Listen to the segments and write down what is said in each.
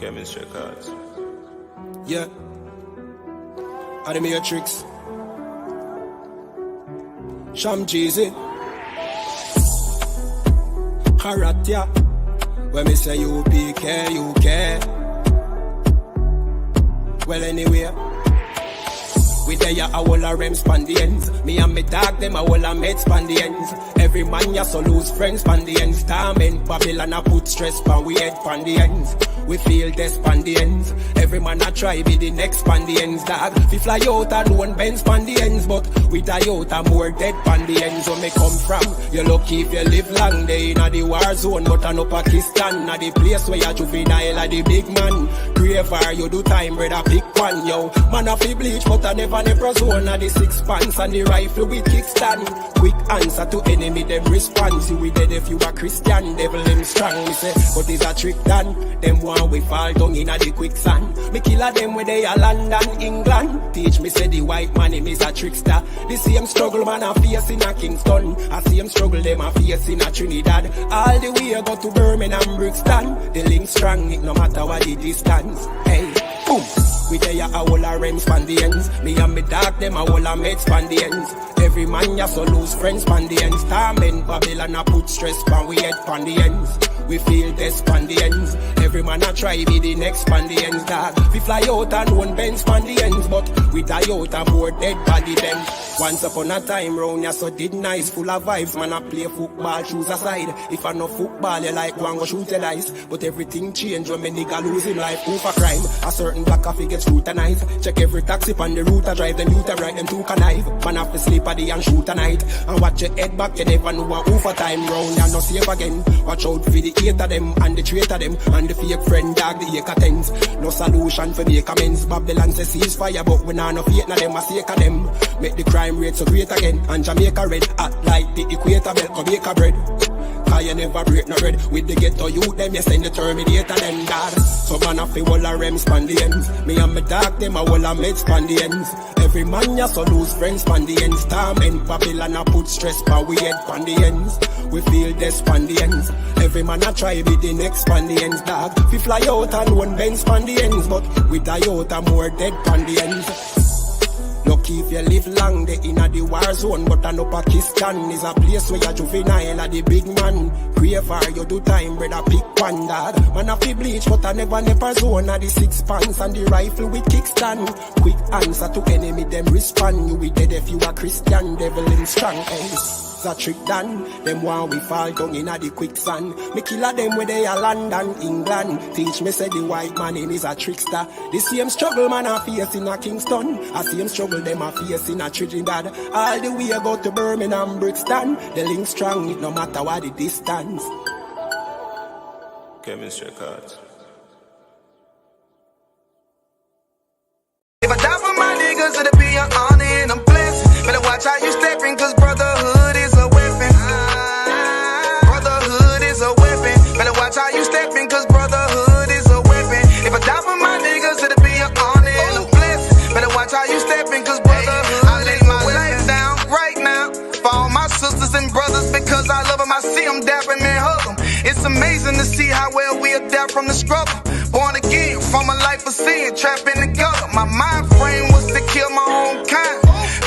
Chemistry cards. Yeah. Are the matrix? Sham Jeezy. Harat, yeah. When me say U.P.K, U.K. Well, anyway. We there ya a whole a rem span the ends. Me and me dog them a whole a med span the ends. Every man ya so lose friends span the ends. Torment Babylon a put stress pan we head pan the ends. We feel this span the ends. Every man a try be the next span the ends. Dog, we fly out and one bend span the ends. But we die out and more dead pan the ends. Where me come from, you lucky if you live long. They in a the war zone, but I no Pakistan. A the place where you juvenile a the big man. Pray for you do time, brother, pick one, yo. Man a fi bleach, but I never zone a the 6 pants and the rifle with kickstand. Quick answer to enemy, them response. You we dead if you a Christian, devil them strong. Me say, but is a trick done. Them one we fall down in a the quicksand. Me kill a them where they a London, England. Teach me say the white man him is a trickster. The same struggle man a face in a Kingston. A same struggle them a face in a Trinidad. All the way go to Birmingham, Brixton. The link strong, it no matter what the distance. Hey, boom. We there ya a whole a rem span the ends. Me and me dog them a whole a med span the ends. Every man ya so lose friends span the ends. Torment Babylon a put stress pan we head pan the ends. We feel this span the ends. Every man a try be the next span the ends. Dog, we fly out and one bend span the ends. But we die out and more dead body them. Once upon a time round ya so did nice. Full of vibes, man a play football, shoes aside. If I no football, you like one go shoot your dice. But everything change when me nigga lose him life. Who for crime? A certain black coffee gets scrutinized. Check every taxi on the route I drive. Them youth I ride them took a knife. Man have to sleep at the and shoot a night. And watch your head back, you never know who for time round. Ya no safe again. Watch out for the hate of them and the traitor them. And the fake friend dog, the acre tens. No solution for make amends. Babylon say ceasefire, but we nah no fate na them a sake of them. Make the crime rate so great again. And Jamaica red hot like the equator belt of Jamaica bread. Cause you never break no bread. With the ghetto youth them, you send the Terminator them dad. So man a fi whole a rem span the ends. Me and me dog them a whole a med span the ends. Every man ya so lose friends span the ends. Torment Babylon a put stress pan we head pan the ends. We feel this span the ends. Every man a try be the next span the ends. Dog, we fly out and one bend span the ends. But we die out and more dead pan the ends. Lucky if you live long, they in a the war zone. But I know Pakistan is a place where you juvenile a the big man. Pray for you do time, brother, pick one dad. Man a fi bleach, but I never zone a the 6 pants and the rifle with kickstand. Quick answer to enemy, them respond. You be dead if you a Christian, devil in strong. Hey, a trick done. Them one we fall down in a the quicksand. Me kill a them where they are London, England. Teach me say the white man him is a trickster. The same struggle man a face in a Kingston. A same struggle them a face in a Trinidad. All the way go to Birmingham, Brixton. The link strong, it no matter what the distance. Chemistry cards. If I die for my niggas, it'll be an honor and I'm blessed. Better watch how you stepping, cause brotherhood is a weapon. Brotherhood is a weapon. Better watch how you stepping, cause brotherhood is a weapon. If I die for my niggas, it'll be an honor and I'm blessed. Better watch how you stepping, cause brotherhood I lay my life down right now for all my sisters and brothers, because I love them. I see them dapping and hug them. It's amazing to see how well we adapt from the struggle. Born again from a life of sin, trapping together. My mind frame was to kill my own kind.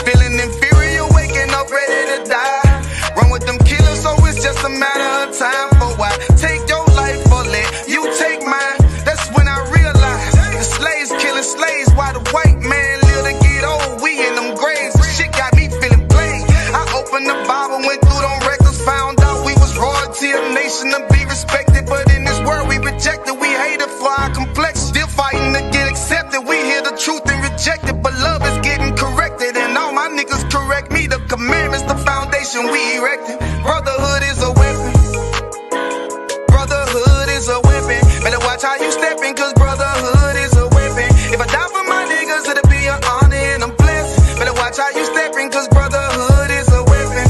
Feeling inferior, waking up ready to die. Run with them killers, so it's just a matter of time. For why take your life or let you take mine? That's when I realized the slaves killing slaves while the white man live to get old. We in them graves, the shit got me feeling plain. I opened the Bible, went through them records, found out we was royalty, a nation to be respected. But in this world we rejected, we hated for our complexion. Still fighting to get accepted. We hear the truth and reject it, but love is getting corrected. And all my niggas correct me. The commandments, the foundation we erected. Brotherhood is a weapon. Brotherhood is a weapon. Better watch how you stepping, cause brotherhood is a weapon. If I die for my niggas, it'll be an honor and I'm blessed. Better watch how you stepping, cause brotherhood is a weapon.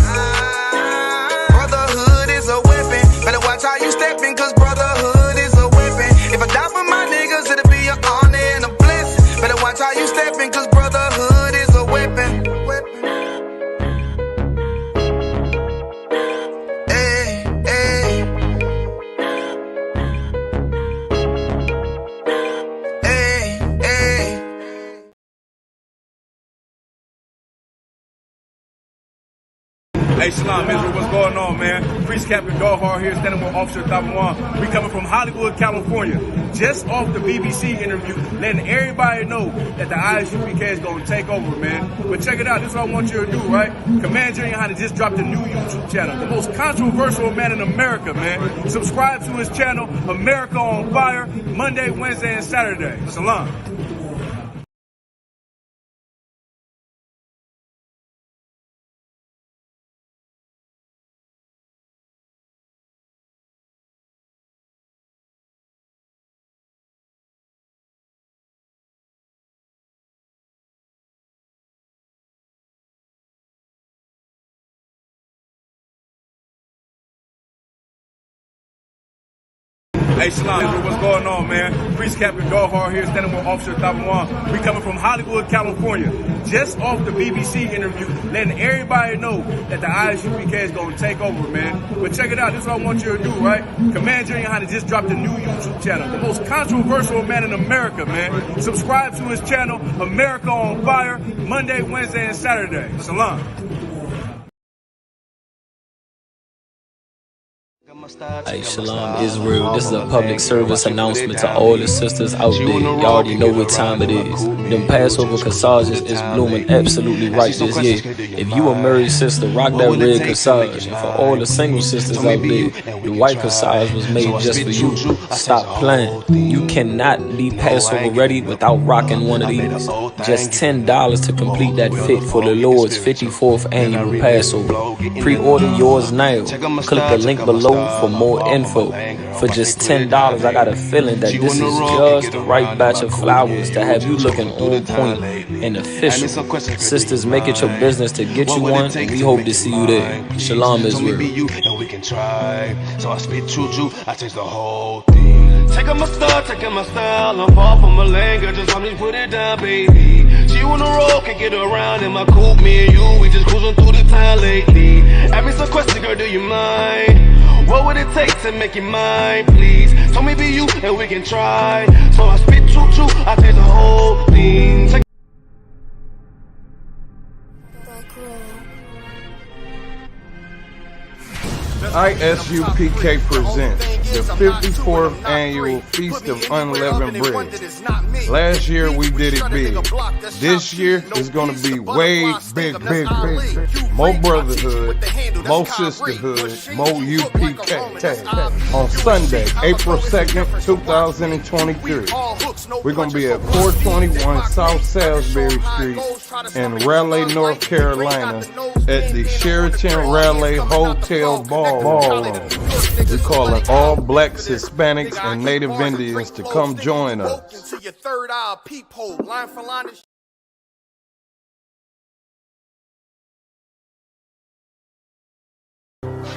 Brotherhood is a weapon. Better watch how you stepping, cause brotherhood is a weapon. If I die for my niggas, it'll be an honor and I'm blessed. Better watch how you stepping, cause brotherhood is a weapon. Hey, hey. Hey, Shalom, Israel, what's going on, man? Priest Captain Gohar here, standing with Officer Thabawan. We coming from Hollywood, California. Just off the BBC interview, letting everybody know that the I.S.U.P.K is going to take over, man. But check it out, this is what I want you to do, right? Command YAHANNA just dropped a new YouTube channel. The most controversial man in America, man. Subscribe to his channel, America on Fire, Monday, Wednesday, and Saturday. Shalom. Hey, Shalom, Israel, what's going on, man? Priest Captain Gohar here, standing with Officer Thabawan. We coming from Hollywood, California. Just off the BBC interview, letting everybody know that the I.S.U.P.K is going to take over, man. But check it out, this is what I want you to do, right? Command YAHANNA just dropped a new YouTube channel. The most controversial man in America, man. Subscribe to his channel, America on Fire, Monday, Wednesday, and Saturday. Shalom. Hey, Shalom Israel, this is a public service announcement to all the sisters out there. You already know what time it is. Them Passover corsages is blooming absolutely right this year. If you a married sister, rock that red corsage. And for all the single sisters out there, the white corsage was made just for you. Stop playing. You cannot be Passover ready without rocking one of these. Just $10 to complete that fit for the Lord's 54th annual Passover. Pre-order yours now. Click the link below for more info. For just $10, I got a feeling that this is just the right batch of flowers to have you looking on point and official. Sisters, make it your business to get you one, and we hope to see you there. Shalom Israel. So I speak true, I change the whole thing. Taking my style, I'm far from a language, just let me put it down, baby. She on the road, can get around in my coupe, me and you, we just cruising through the town lately. Ask me some questions, girl, do you mind? What would it take to make you mine, please? Tell me be you, and we can try. So I spit true, I take the whole thing. I.S.U.P.K presents the 54th annual Feast of Unleavened Bread. Last year we did it big. This year is going to be way big. More brotherhood, more sisterhood, more UPK. On Sunday, April 2nd, 2023, we're going to be at 421 South Salisbury Street in Raleigh, North Carolina at the Sheraton Raleigh Hotel Ballroom. We're calling all blacks, Hispanics, and Native Indians to come join us.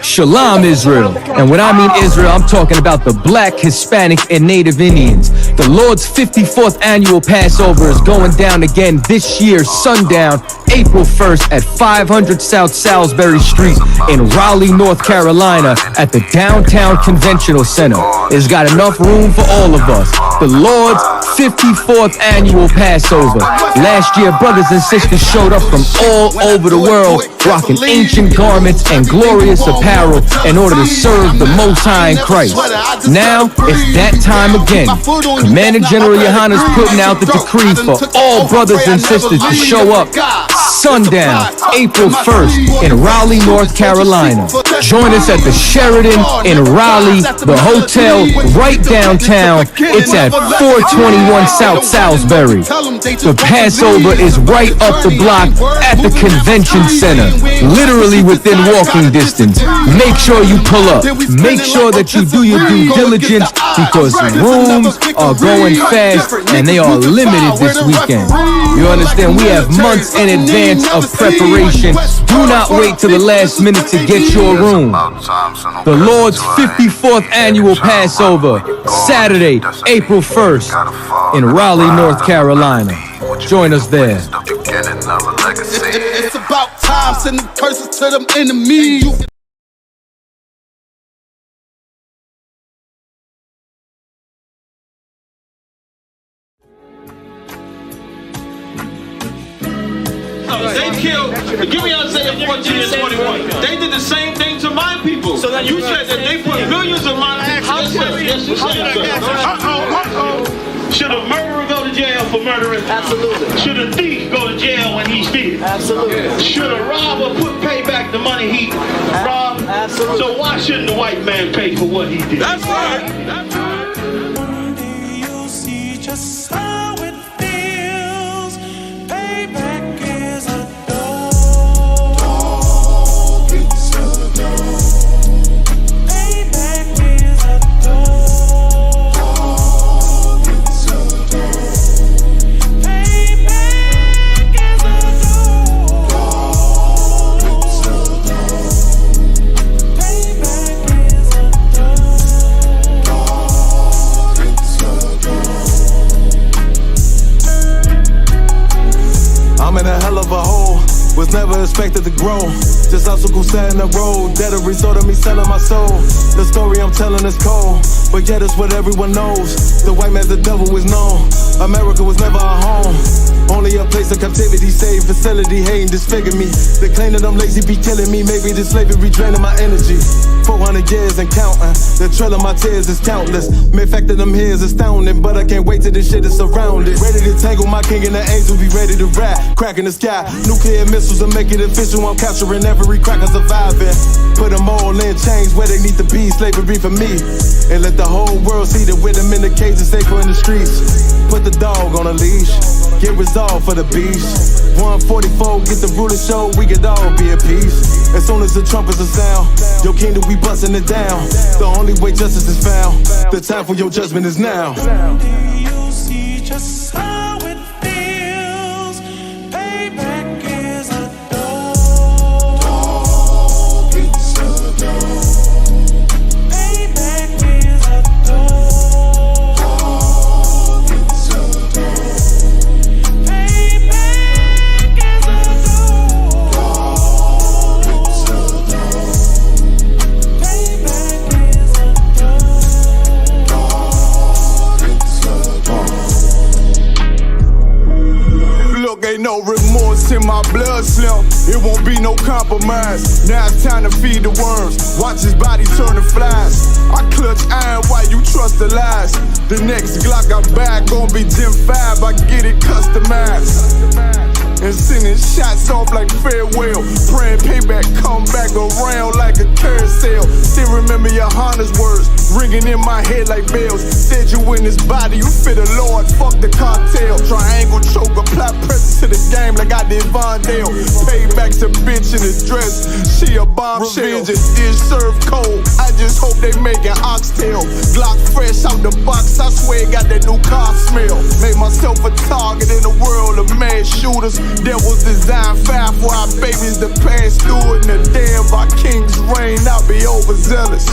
Shalom Israel, and when I mean Israel, I'm talking about the black, Hispanic, and Native Indians. The Lord's 54th annual Passover is going down again this year, sundown, April 1st at 500 South Salisbury Street in Raleigh, North Carolina at the Downtown Conventional Center. It's got enough room for all of us. The Lord's 54th annual Passover. Last year, brothers and sisters showed up from all over the world, rocking ancient garments and glorious apparel in order to serve the Most High in Christ. Now, it's that time again. Commander General YAHANNA's putting out the decree for all brothers and sisters to show up sundown, April 1st in Raleigh, North Carolina. Join us at the Sheraton in Raleigh, the hotel right downtown. It's at 421 South Salisbury. The Passover is right up the block at the Convention Center, literally within walking distance. Make sure you pull up. Make sure that you do your due diligence because rooms are going fast and they are limited this weekend. You understand? We have months in advance of preparation. Do not wait till the last minute to get your room. The Lord's 54th annual Passover, Saturday, April 1st in Raleigh, North Carolina. Join us there. It's about time, sending curses to them enemies. They killed, give me Isaiah 14 and 21. They did the same thing to my people. So then you said that they put millions of my houses. Yes, you said, sir. Should a murderer go to jail for murdering? Absolutely. Should a thief go to jail when he steals? Absolutely. Should a robber pay back the money he robbed? Absolutely. So why shouldn't the white man pay for what he did? That's right. That's right. One day you'll see just how it feels. Payback is a dog. It's a dog. Payback is a dog. I'm in a hell of a hole, was never expected to grow. Just obstacle sat in the road, that a result of me selling my soul. The story I'm telling is cold, but yet it's what everyone knows. The white man's the devil is known. America was never our home, only a place of captivity, safe facility, hating disfigure me. They claim that I'm lazy, be killing me. Maybe this slavery draining my energy. 400 years and counting, the trail of my tears is countless. Main fact that I'm here is astounding, but I can't wait till this shit is surrounded. Ready to tangle my king and the angel, be ready to rap. Crack in the sky, nuclear missiles will make it official. I'm capturing every cracker surviving. Put them all in chains where they need to be, slavery for me. And let the whole world see that with them in the cage is safer in the streets. Put the dog on a leash, get resolved for the beast. 144, get the ruler show, we could all be at peace. As soon as the trumpets are sound, your kingdom we busting it down. The only way justice is found, the time for your judgment is now. You'll see just how it feels. Payback is a dog. It's a dog. Payback is a dog. It's a dog. Payback is a dog. It's a dog. Payback is a dog. Look, ain't no remorse in my blood slim. It won't be no compromise. Now it's time to feed the worms. Watch his body turn to flies. I clutch iron while you trust the lies. The next Glock I buy gon' be Gen 5. I get it customized. And sending shots off like farewell. Praying payback come back around like a carousel. Still remember YAHANNA's words ringing in my head like bells. Said you in this body, you fit the Lord, fuck the cartel. Triangle choke, apply pressure to the game like I did Vondale. Payback to bitch in a dress, she a bombshell. Revenge is served cold, I just hope they making oxtail. Glock fresh out the box, I swear it got that new car smell. Made myself a target in a world of mad shooters. That was designed fire for our babies to pass through it. And the damn our king's reign, I'll be overzealous.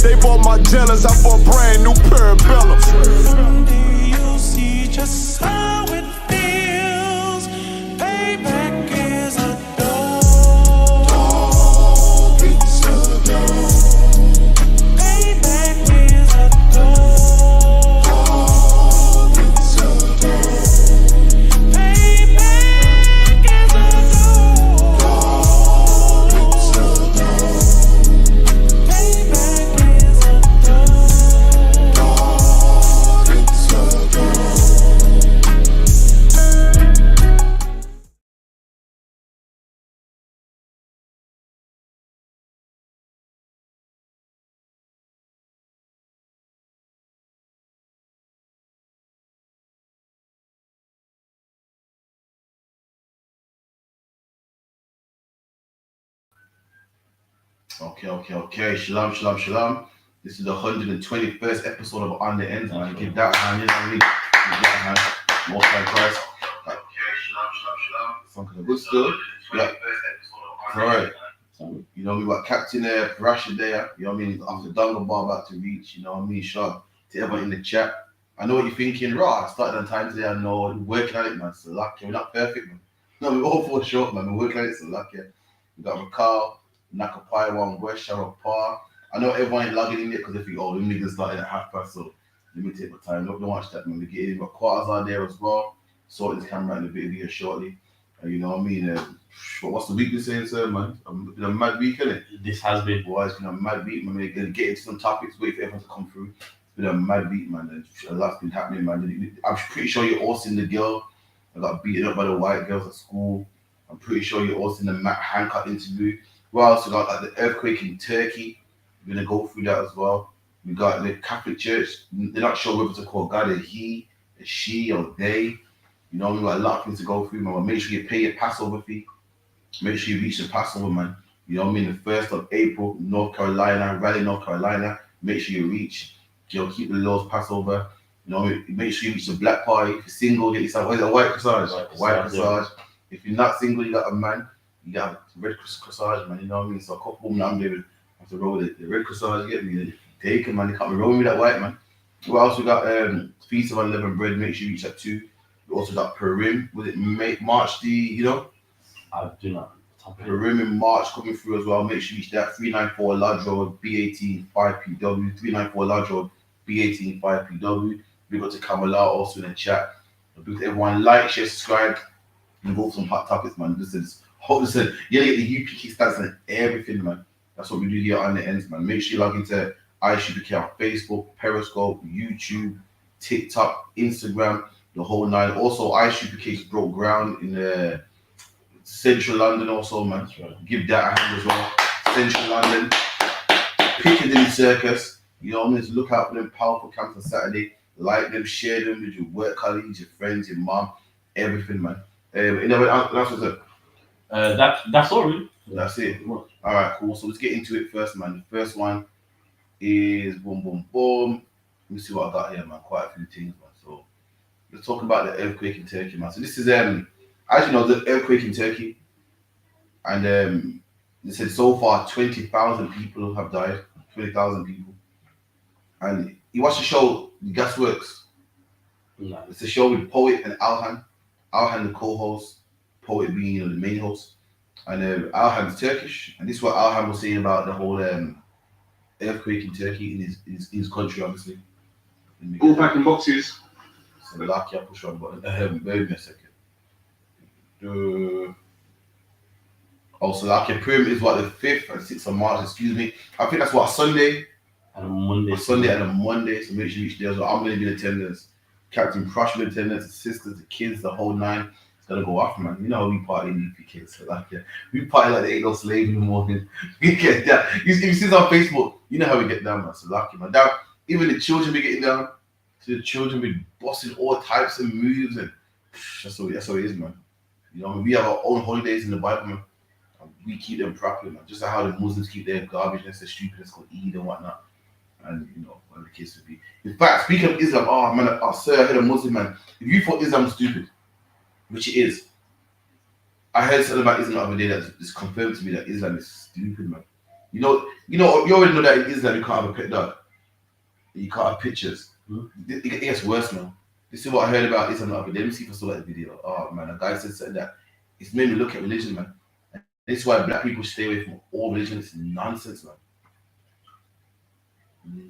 They bought my jealous, I bought brand new parabellums. Someday you'll see just how it feels. Payback is a dog. It's a dog. Payback is a dog. It's a dog. Payback is a dog. It's a dog. Payback is a dog. It's a dog. Okay. Shalom. This is the 121st episode of On the End. Man, give that a hand, you know what I mean? Give that a hand. Most high Christ. Something good stuff. Yeah. Alright. You know, we got Captain there, Parasha there. You know what I mean? After Dongle Bar about to reach, you know what I mean? Shout to everyone in the chat. I know what you're thinking. Right, I started on time today. I know. We're working on it, man. So lucky. We're not perfect, man. No, we're all fall short, man. We're working on it, so lucky. We got Rakal, Nakapai, One West, Sharap Par. I know everyone ain't logging in yet because they think, oh, the niggas started at 12:30, so let me take my time. Don't watch that, man. We get in. We've got quarters out there as well. Sort this camera in the video shortly. You know what I mean? What's the week been saying, sir, man? It's been a mad week, isn't it? This has been. Boy, it's been a mad week, man. We're going to get into some topics, wait for everyone to come through. It's been a mad week, man. And a lot's been happening, man. I'm pretty sure you're all seen the girl that got beaten up by the white girls at school. I'm pretty sure you're all seen the Matt Hancock interview. We also got like the earthquake in Turkey. We're going to go through that as well. We got the Catholic Church. They're not sure whether to call God a he, a she, or they. You know, we got a lot of things to go through, man. Make sure you pay your Passover fee. Make sure you reach the Passover, man. You know what I mean? The 1st of April, North Carolina, Raleigh, North Carolina. Make sure you reach. You know, keep the Lord's Passover. You know, make sure you reach the black party. If you're single, get yourself a white corsage. White corsage. If you're not single, you got a man. You got a red corsage, man. You know what I mean? So a couple women I'm doing have to roll with it. The red corsage, get me. Take it, man. You can't be rolling with that white man. What else we got? Feast of Unleavened Bread. Make sure you reach that too. We also got Purim. Was it March the, you know? I do not. Purim in March coming through as well. Make sure you reach that 394 Lodge Road, B18 5PW. 394 Lodge Road, B18 5PW. We got to Kamala also in the chat. Everyone like, share, subscribe. Involve some hot topics, man. Listen, you get the UPK stats and everything, man. That's what we do here on the ends, man. Make sure you log into I.S.U.P.K on Facebook, Periscope, YouTube, TikTok, Instagram, the whole nine. Also, I.S.U.P.K's broke ground in Central London also, man. Give that a hand as well. Central London, Piccadilly Circus. You know what I mean? So look out for them powerful camps on Saturday. Like them, share them with your work colleagues, your friends, your mom, everything, man. That's all, really. That's it. All right, cool. So let's get into it first, man. The first one is boom, boom, boom. Let me see what I got here, man. Quite a few things, man. So let's talk about the earthquake in Turkey, man. So this is as you know, the earthquake in Turkey, and they said so far 20,000 people have died. 20,000 people. And you watch the show, The Gasworks. Yeah. It's a show with Poet and Alhan. Alhan, the co-host, Poet being the main host. And Alhan's Turkish. And this is what Alhan was saying about the whole earthquake in Turkey in his country, obviously. All back in boxes. So lucky, I'll push one button. Wait a second. Also, lucky Purim is what, the 5th and 6th of March, excuse me. I think that's what, Sunday? And a Monday. Sunday and a Monday, so make sure you reach there. So I'm going to be in attendance. Captain Crush in attendance, the sisters, the kids, the whole nine. It's going to go off, man. You know how we party in UPK. So we party like there ain't no slave in the morning. We get down. If you see us on Facebook, you know how we get down, man. So lucky, man. Down, even the children be getting down. So the children be bossing all types of moves. And that's how it is, man. You know, we have our own holidays in the Bible, man. And we keep them properly, man. Just like how the Muslims keep their garbageness, their stupidness called Eid and whatnot. And you know, whatever the case would be. In fact, speaking of Islam, oh man, sir, I heard a Muslim man. If you thought Islam was stupid, which it is, I heard something about Islam the other day that's confirmed to me that Islam is stupid, man. You know, you already know that in Islam you can't have a pet dog. You can't have pictures. It gets worse, man. This is what I heard about Islam the other day. Let me see if I saw that video. Oh man, a guy said something that it's made me look at religion, man. And this is why black people stay away from all religion. It's nonsense, man.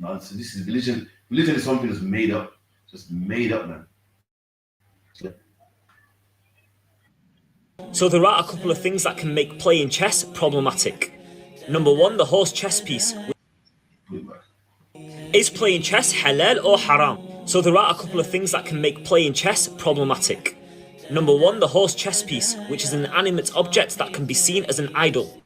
Nonsense. This is religion. Religion is something that's made up. Just made up, man. So there are a couple of things that can make playing chess problematic. Number one, the horse chess piece. Is playing chess halal or haram? So there are a couple of things that can make playing chess problematic. Number one, the horse chess piece, which is an inanimate object that can be seen as an idol.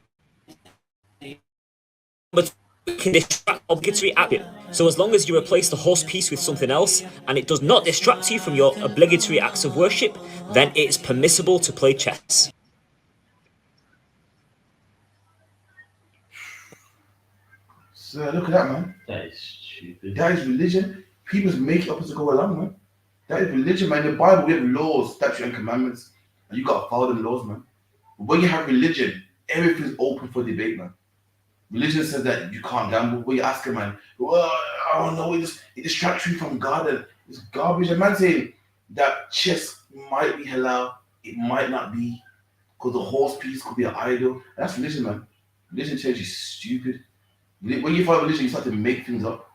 But can distract obligatory action. So as long as you replace the horse piece with something else and it does not distract you from your obligatory acts of worship, then it is permissible to play chess. So look at that, man. That is stupid. That is religion. People make it up as they go along, man. That is religion, man. In the Bible, we have laws, statutes, and commandments, and you gotta follow them laws, man. But when you have religion, everything's open for debate, man. Religion says that you can't gamble. When you ask a man, well, I don't know, it distracts you from God, and it's garbage. A man saying that chess might be halal, it might not be, because the horse piece could be an idol. And that's religion, man. Religion tells you stupid. When you follow religion, you start to make things up.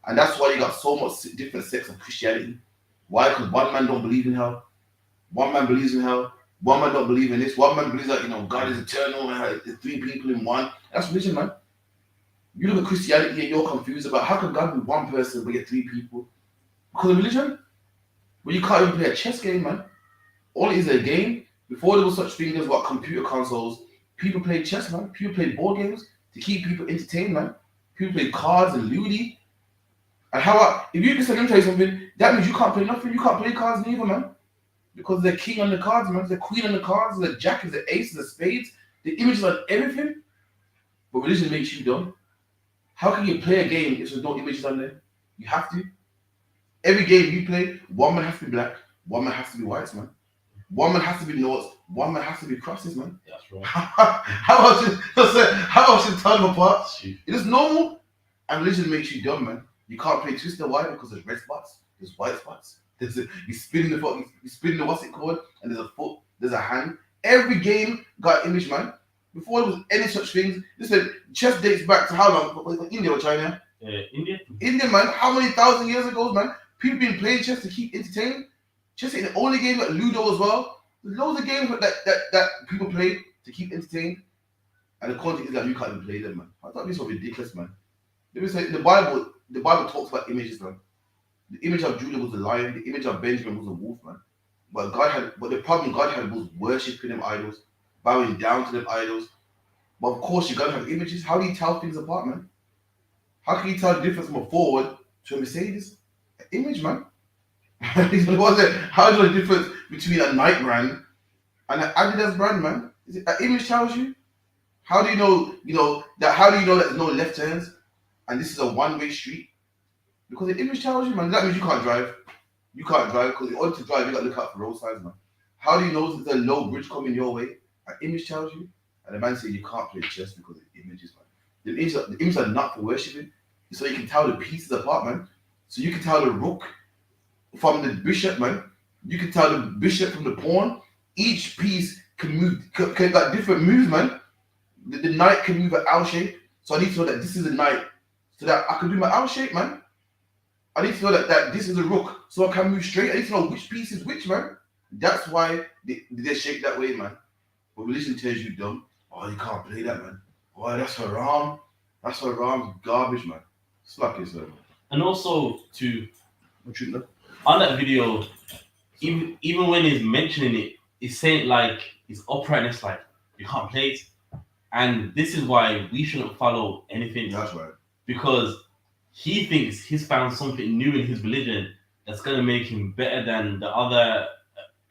And that's why you got so much different sects of Christianity. Why? Because one man don't believe in hell. One man believes in hell. One man don't believe in this. One man believes that, you know, God is eternal and there's three people in one. That's religion, man. You look at Christianity and you're confused about how can God be one person but get three people? Because of religion? But you can't even play a chess game, man. All it is a game. Before there was such thing as what computer consoles, people played chess, man. People played board games to keep people entertained, man. People played cards and ludi. And if you listen, let me tell you something, that means you can't play nothing. You can't play cards neither, man. Because they're king on the cards, man. The queen on the cards, the jack is the ace, the spades, the images on everything. But religion makes you dumb. How can you play a game if there's no images on there? You have to. Every game you play, one man has to be black, one man has to be white, man. One man has to be noughts, one man has to be crosses, man. That's right. How else should tell them apart? It is normal. And religion makes you dumb, man. You can't play Twister. Why? Because there's red spots, there's white spots. You spin the what's it called, and there's a foot, there's a hand. Every game got image, man. Before there was any such things, listen, chess dates back to how long? India or China? India. India, man. How many thousand years ago, man? People been playing chess to keep entertained. Chess ain't the only game, like Ludo as well. There's loads of games that people play to keep entertained. And the content is that you can't even play them, man. I thought this was ridiculous, man. Let me say, the Bible talks about images, man. The image of Judah was a lion. The image of Benjamin was a wolf, man. But the problem God had was worshipping them idols, bowing down to them idols. But of course, you gotta have images. How do you tell things apart, man? How can you tell the difference from a Ford to a Mercedes? An image, man. How do you know the difference between a Nike brand and an Adidas brand, man? Is it an image tells you? How do you know that? How do you know that there's no left turns and this is a one-way street? Because the image tells you, man. That means you can't drive. You can't drive because in order to drive, you got to look out for road signs, man. How do you know there's a low bridge coming your way? An image tells you. And the man said you can't play chess because of the images, man. The images are not for worshipping. So you can tell the pieces apart, man. So you can tell the rook from the bishop, man. You can tell the bishop from the pawn. Each piece can move, can got different moves, man. The knight can move an L shape. So I need to know that this is a knight. So that I can do my L shape, man. I need to know that this is a rook. So I can move straight. I need to know which piece is which, man. That's why they're shaped that way, man. But religion tells you dumb. Oh, you can't play that, man. Oh, that's haram. That's haram. Garbage, man. Slack yourself. And also on that video, even when he's mentioning it, he's saying like his uprightness, like you can't play it. And this is why we shouldn't follow anything. That's right. Because he thinks he's found something new in his religion that's gonna make him better than the other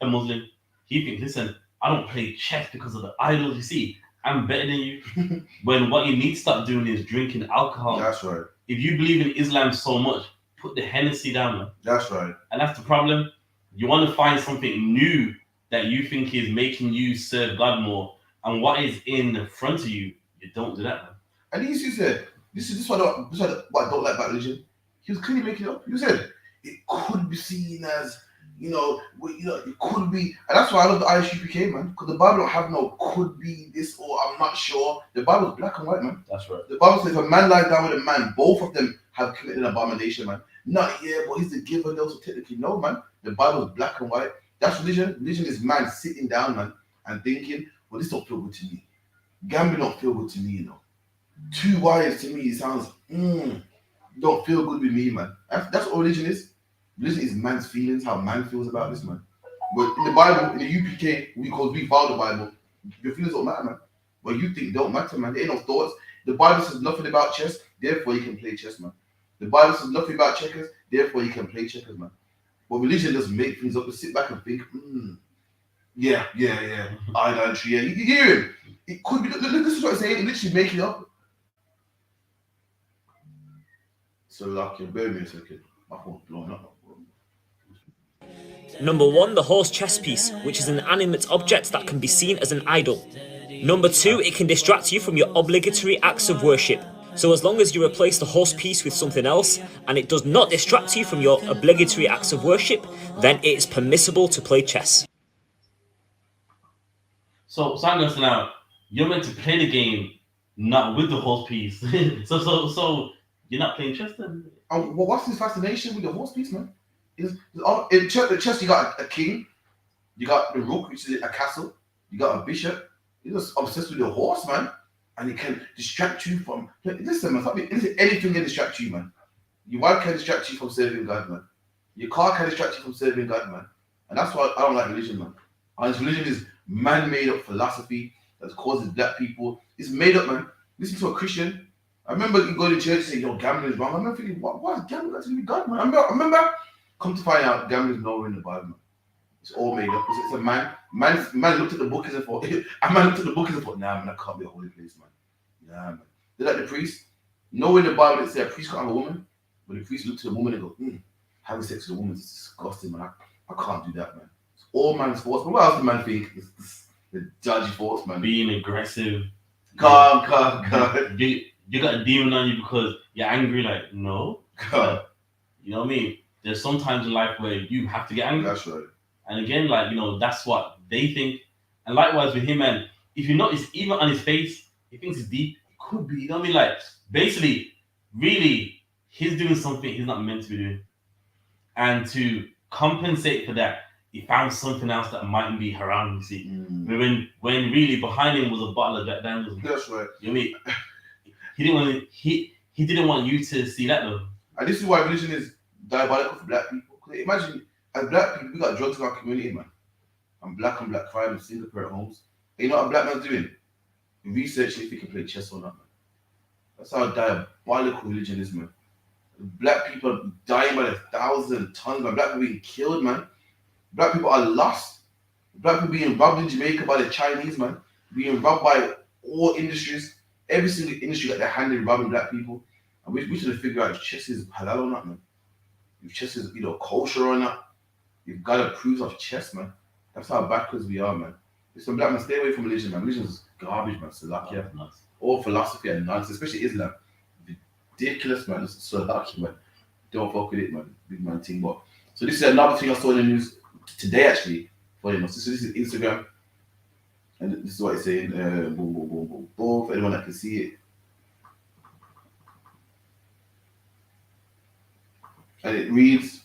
Muslim. He thinks, listen, I don't play chess because of the idols. You see, I'm better than you. When what you need to start doing is drinking alcohol. That's right. If you believe in Islam so much, put the Hennessy down, man. That's right. And that's the problem. You want to find something new that you think is making you serve God more, and what is in front of you, you don't do that, man. And he said, this is what I don't like about religion. He was clearly making it up. He said it could be seen as, it could be, and that's why I love the I.S.U.P.K, man. Because the Bible don't have no could be this or I'm not sure. The Bible's black and white, man. That's right. The Bible says if a man lies down with a man, both of them have committed an abomination, man. Not but he's the giver, no, so technically no, man. The Bible's black and white. That's religion. Religion is man sitting down, man, and thinking, well, this don't feel good to me. Gambling don't feel good to me, you know. 2 wives to me, it sounds, don't feel good with me, man. That's what religion is. Religion is man's feelings, how man feels about this, man. But in the Bible, in the UPK, we follow the Bible, your feelings don't matter, man. What you think don't matter, man. There ain't no thoughts. The Bible says nothing about chess, therefore you can play chess, man. The Bible says nothing about checkers, therefore you can play checkers, man. But religion doesn't make things up. You sit back and think, yeah. Idolatry, yeah. You hear him? It could be, this is what I'm saying, it literally make it up. So, like, bear with me a second. My phone's blowing up. Number 1, the horse chess piece, which is an animate object that can be seen as an idol. Number 2, it can distract you from your obligatory acts of worship. So as long as you replace the horse piece with something else, and it does not distract you from your obligatory acts of worship, then it is permissible to play chess. So I'm going to say now, you're meant to play the game, not with the horse piece. so you're not playing chess then? Well, what's this fascination with the horse piece, man? In chess, you got a king. You got the rook, which is a castle. You got a bishop. He's just obsessed with the horse, man. And it can distract you from... Listen, man, anything can distract you, man. Your wife can distract you from serving God, man. Your car can distract you from serving God, man. And that's why I don't like religion, man. And religion is man-made up philosophy that causes black people. It's made up, man. Listen to a Christian. I remember you go to church and say, yo, gambling is wrong. I remember thinking, what is gambling got to do with God, man? I remember, come to find out, gambling is nowhere in the Bible, man. It's all made up. It's a man. Man looked at the book and thought, nah, man, that can't be a holy place, man. Nah, man. They're like the priest. Nowhere in the Bible it says a priest can't have a woman, but the priest looked at the woman and go, having sex with a woman is disgusting, man. I can't do that, man. It's all man's faults. But what else do man think? It's the dodgy faults, man. Being aggressive. Calm. You got a demon on you because you're angry. Like, no. You know what I mean? There's some times in life where you have to get angry. That's right. And again, like, you know, that's what they think. And likewise with him, man, if you notice, even on his face, he thinks it's deep. It could be, you know what I mean? Like, basically, really, he's doing something he's not meant to be doing. And to compensate for that, he found something else that mightn't be haram, you see. When really behind him was a bottle of Jack Daniels. That's right. You know what I mean? He didn't want you to see that though. And this is why religion is diabolical for black people. Imagine, as black people, we got drugs in our community, man. And black crime and single parent homes. And you know what a black man's doing? Researching if he can play chess or not, man. That's how diabolical religion is, man. Black people are dying by the 1,000 tons, man. Black people being killed, man. Black people are lost. Black people being robbed in Jamaica by the Chinese, man. Being robbed by all industries. Every single industry got their hand in robbing black people. And we should figure out if chess is halal or not, man. If chess is, you know, kosher or not. You've got to prove of chess, man. That's how backwards we are, man. Listen, black man, stay away from religion, man. Religion is garbage, man. Salakia. All philosophy and nonsense, especially Islam. Ridiculous, man. It's Salakia, man. Don't fuck with it, man. Big man thing. But so this is another thing I saw in the news today, actually. Funny enough. So this is Instagram. And this is what it's saying. Boom, boom, boom, boom, boom. For anyone that can see it. And it reads,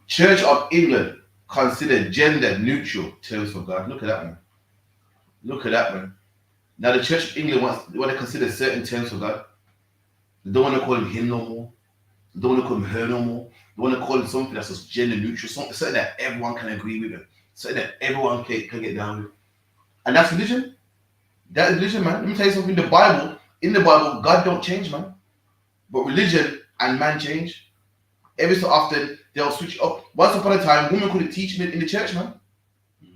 Church of England consider gender neutral terms for God. Look at that, man. Look at that, man. Now the Church of England want to consider certain terms for God. They don't want to call him no more. They don't want to call him her no more. They want to call him something that's just gender neutral, something that everyone can agree with, something that everyone can get down with. And that's religion. That is religion, man. Let me tell you something. In the Bible, God don't change, man. But religion and man change. Every so often, they'll switch up. Once upon a time, women couldn't teach in the church, man.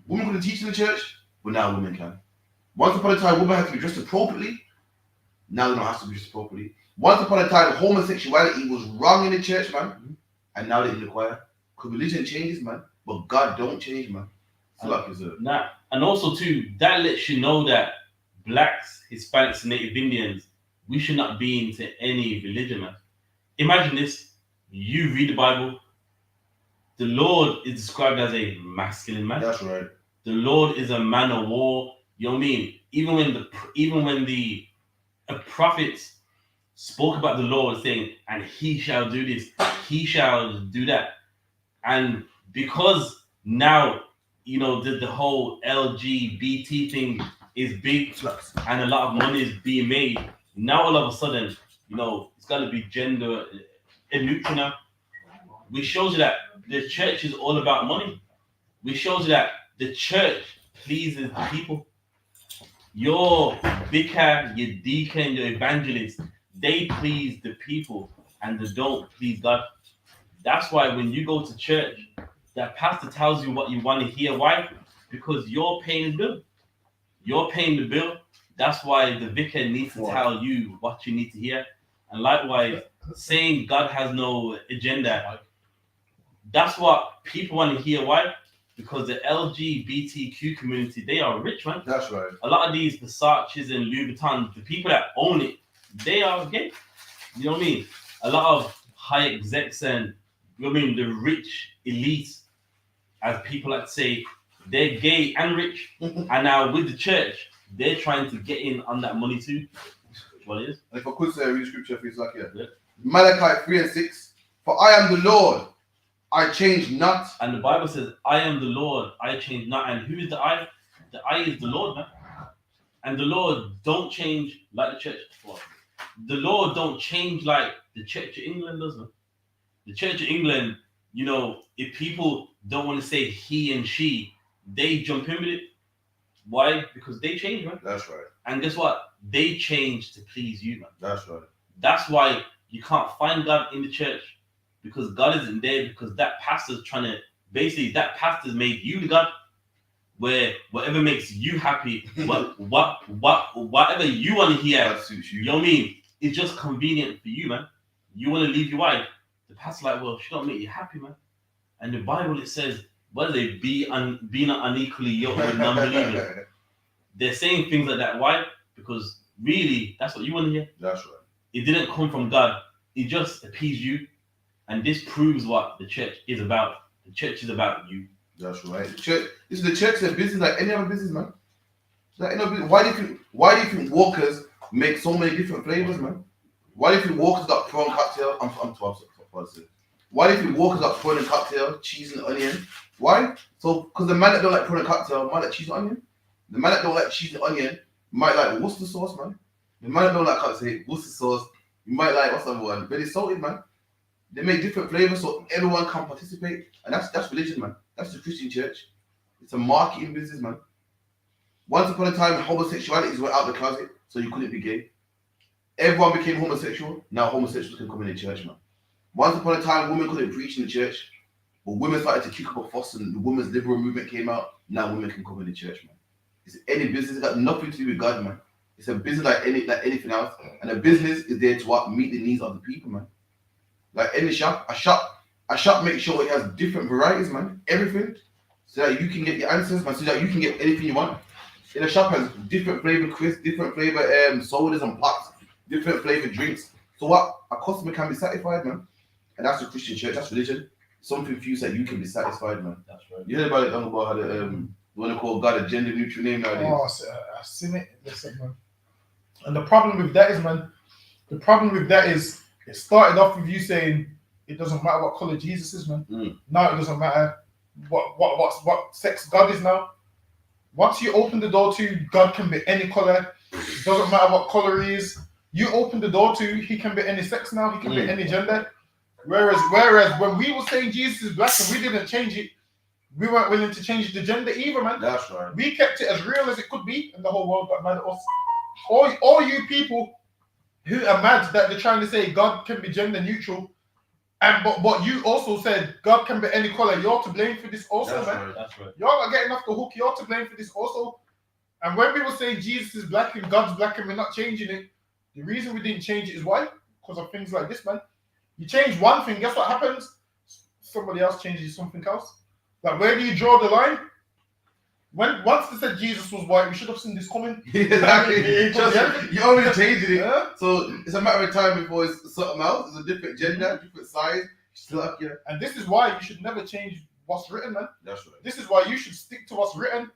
Women couldn't teach in the church, but now women can. Once upon a time, women had to be dressed appropriately. Now they don't have to be dressed appropriately. Once upon a time, homosexuality was wrong in the church, man. And now they're in the choir. Because religion changes, man. But God don't change, man. And also, too, that lets you know that blacks, Hispanics, and Native Indians, we should not be into any religion, man. Imagine this. You read the Bible. The Lord is described as a masculine man. That's right. The Lord is a man of war. You know what I mean? Even when the prophets spoke about the Lord saying, and he shall do this, he shall do that. And because now, you know, the whole LGBT thing is big and a lot of money is being made, now all of a sudden, you know, it's got to be gender neutral now. Which shows you that the church is all about money. Which shows you that the church pleases the people. Your vicar, your deacon, your evangelist, they please the people and they don't please God. That's why when you go to church, that pastor tells you what you want to hear. Why? Because you're paying the bill. You're paying the bill. That's why the vicar needs to tell you what you need to hear. And likewise, saying God has no agenda, that's what people want to hear. Why? Because the LGBTQ community, they are rich, man. That's right. A lot of these Versaces and Louis Vuittons, the people that own it, they are gay. You know what I mean? A lot of high execs and, you know what I mean, the rich elites, as people like to say, they're gay and rich. And now with the church, they're trying to get in on that money too. What it is? And if I could say, read scripture for you, like, yeah. Malachi 3:6. For I am the Lord, I change not. And the Bible says, I am the Lord, I change not. And who is the I? The I is the Lord, man. And the Lord don't change like the church. The Lord don't change like the Church of England does, man. The Church of England, you know, if people don't want to say he and she, they jump in with it. Why? Because they change, man. That's right. And guess what? They change to please you, man. That's right. That's why you can't find God in the church, because God isn't there, because that pastor's trying to, basically that pastor's made you the God, where whatever makes you happy, whatever you want to hear, That suits you know what I mean? It's just convenient for you, man. You want to leave your wife. The pastor's like, well, she don't make you happy, man. And the Bible, it says, what do they be not unequally yoked with non-believers? They're saying things like that. Why? Because really, that's what you want to hear. That's right. It didn't come from God. It just appeased you. And this proves what the church is about. The church is about you. That's right. The church, listen, the church is a business like any other business, man. Like any other business. Why do you think Walkers make so many different flavors, man? Why do you think Walkers got prawn cocktail? I'm 12. Why do you think Walkers got prawn and cocktail, cheese and onion? Why? So, because the man that don't like prawn and cocktail might like cheese and onion. The man that don't like cheese and onion might like Worcester sauce, man. The man that don't like cocktail, Worcester sauce, you might like, what's the other one? Very salted, man. They make different flavors so everyone can participate. And that's religion, man. That's the Christian church. It's a marketing business, man. Once upon a time, homosexuality went out the closet, so you couldn't be gay. Everyone became homosexual. Now homosexuals can come in the church, man. Once upon a time, women couldn't preach in the church, but women started to kick up a fuss and the women's liberal movement came out. Now women can come in the church, man. It's any business. It's got nothing to do with God, man. It's a business like anything else. And a business is there to what? Meet the needs of the people, man. Like any shop, a shop makes sure it has different varieties, man. Everything. So that you can get your answers, man. So that you can get anything you want. In a shop has different flavor crisps, different flavor sodas and pots, different flavor drinks. So what? A customer can be satisfied, man. And that's the Christian church. That's religion. Something for you that you can be satisfied, man. That's right. You heard about it, about how the want to call God a gender neutral name nowadays? Oh, I've seen it. Listen, man. And the problem with that is, it started off with you saying it doesn't matter what color Jesus is, man. Now it doesn't matter what sex God is now. Once you open the door to God can be any color, it doesn't matter what color he is. You open the door to he can be any sex now, he can be any gender. Whereas when we were saying Jesus is black and we didn't change it, we weren't willing to change the gender either, man. That's right. We kept it as real as it could be, and the whole world got mad at us. All you people who are mad that they're trying to say God can be gender neutral, and but you also said God can be any color. You're to blame for this also, that's man. Right, that's right. You're not getting off the hook. You're to blame for this also. And when we were saying Jesus is black and God's black and we're not changing it, the reason we didn't change it is why? Because of things like this, man. You change one thing, guess what happens? Somebody else changes something else. Like, where do you draw the line? Once they said Jesus was white, we should have seen this coming. Exactly. You already changed it. Yeah? So it's a matter of time before it's something else. It's a different gender, different size. Still up here. And this is why you should never change what's written, man. That's right. This is why you should stick to what's written.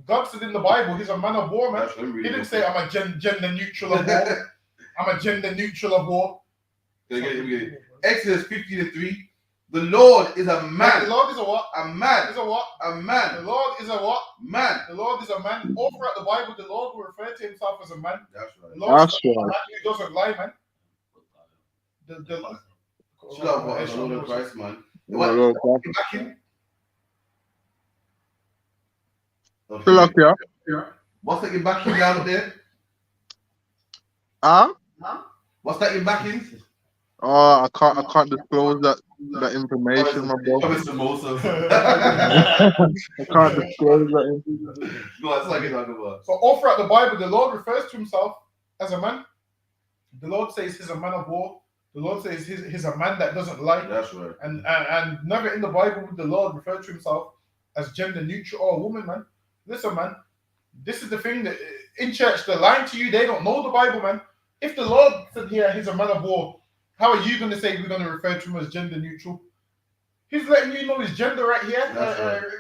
God said in the Bible, he's a man of war, man. He didn't say, I'm a gender neutral of war. I'm a gender neutral of war. Exodus 15:3. The Lord is a man. The Lord is a what? A man. Is a what? A man. The Lord is a what? Man. The Lord is a man. All throughout the Bible, the Lord will refer to himself as a man. That's right. The Lord is a man who doesn't lie, man. Lord Christ, man. What's that you're backing down there? What's that you're backing? Oh, I can't disclose that information, my bro. I can't disclose that information. So all throughout the Bible, the Lord refers to himself as a man. The Lord says he's a man of war. The Lord says he's a man that doesn't lie. That's right. And never in the Bible would the Lord refer to himself as gender neutral or a woman, man. Listen, man, this is the thing that in church, they're lying to you. They don't know the Bible, man. If the Lord said here he's a man of war, how are you going to say we're going to refer to him as gender neutral? He's letting you know his gender right here.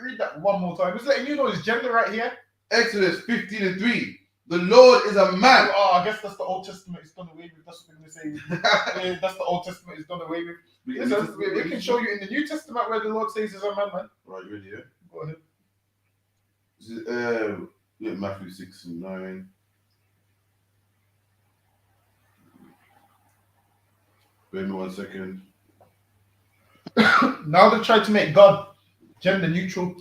Read that one more time. He's letting you know his gender right here. Exodus 15:3. The Lord is a man. Oh, I guess that's the Old Testament is done away with. That's what we're going to say. Yeah, that's the Old Testament is done away with. Listen, we can show you in the New Testament where the Lord says he's a man, man. Right, you ready, yeah? Go ahead. This is, Matthew 6 and 9. Wait me 1 second. Now they've tried to make God gender neutral,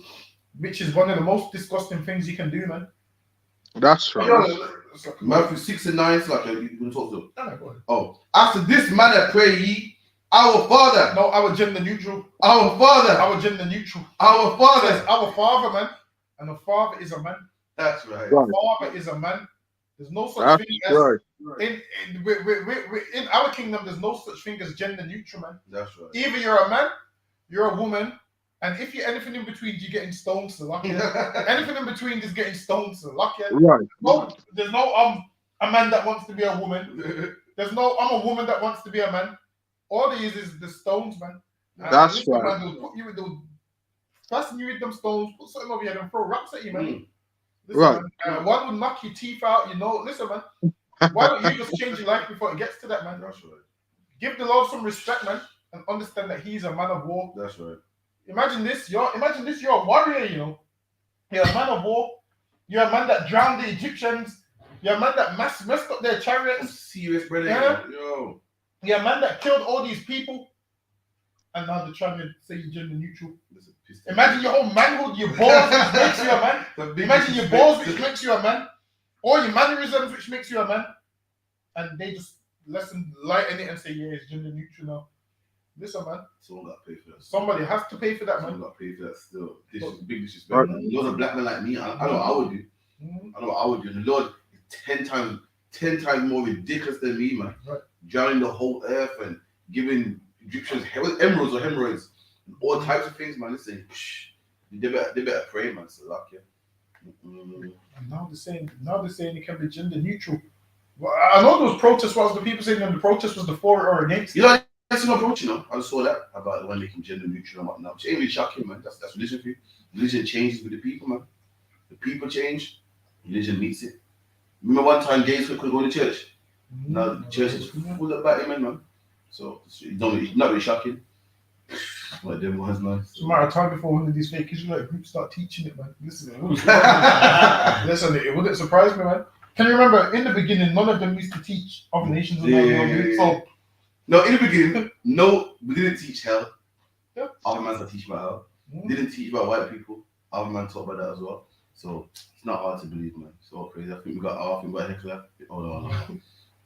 which is one of the most disgusting things you can do, man. That's right. Matthew 6 and 9, it's like you can talk to them. No, go ahead. Oh, after this manner pray ye, our Father. No, our gender neutral. Our Father. Our gender neutral. Our Father. Says our Father, man. And the Father is a man. That's right. The Father is a man. There's no such thing as in our kingdom. There's no such thing as gender neutral, man. That's right. Either you're a man, you're a woman, and if you're anything in between, you're getting stoned. So lucky. Anything in between is getting stoned. So lucky. Right. No, there's no a man that wants to be a woman. There's no I'm a woman that wants to be a man. All there is the stones, man. That's right. Man, they'll put you with those. Fasten you with them stones. Put something over here and throw rocks at you, man. Listen, Right. man, one would knock your teeth out, you know. Listen, man. Why don't you just change your life before it gets to that, man? That's right. Give the Lord some respect, man, and understand that He's a man of war. That's right. Imagine this. You're a warrior, you know. You're a man of war. You're a man that drowned the Egyptians. You're a man that messed up their chariots. Serious, brother. Yeah. Yo. You're a man that killed all these people. And now they're trying to say you're gender neutral. Imagine your whole manhood, your balls, which makes you a man. Imagine your balls, which makes you a man. All your mannerisms, which makes you a man. And they just lighten it and say, yeah, it's gender neutral now. Listen, man. Someone got to pay for that. Somebody has to pay for that, man. Someone got to pay for that still. This is big disrespect. Right. You're a black man like me. I know what I would do. I know what I would do. And the Lord is 10 times more ridiculous than me, man. Right. Drowning the whole earth and giving Egyptians emeralds or hemorrhoids. All types of things, man. Listen, they better pray, man. So luck, yeah. And now they're saying it can be gender neutral. Well, I know those protests was the people saying that the protest was the for or against. You know, that's no approach, you know. I saw that about when they can gender neutral and whatnot. Which ain't really shocking, man. That's religion for you. Religion changes with the people, man. The people change, religion meets it. Remember one time gays could go to church. Now the church is full of black men, man. So it's not really shocking. Like them ones, man. It's a matter of time before one of these fake Israelite groups start teaching it, man. Listen, it wouldn't surprise me, man. Can you remember in the beginning, none of them used to teach other nations? So, no, in the beginning, no, we didn't teach hell. Yeah. Other man are teaching about hell. Didn't teach about white people. Other man talk about that as well. So it's not hard to believe, man. It's all crazy. I think we got Heckler. Oh no.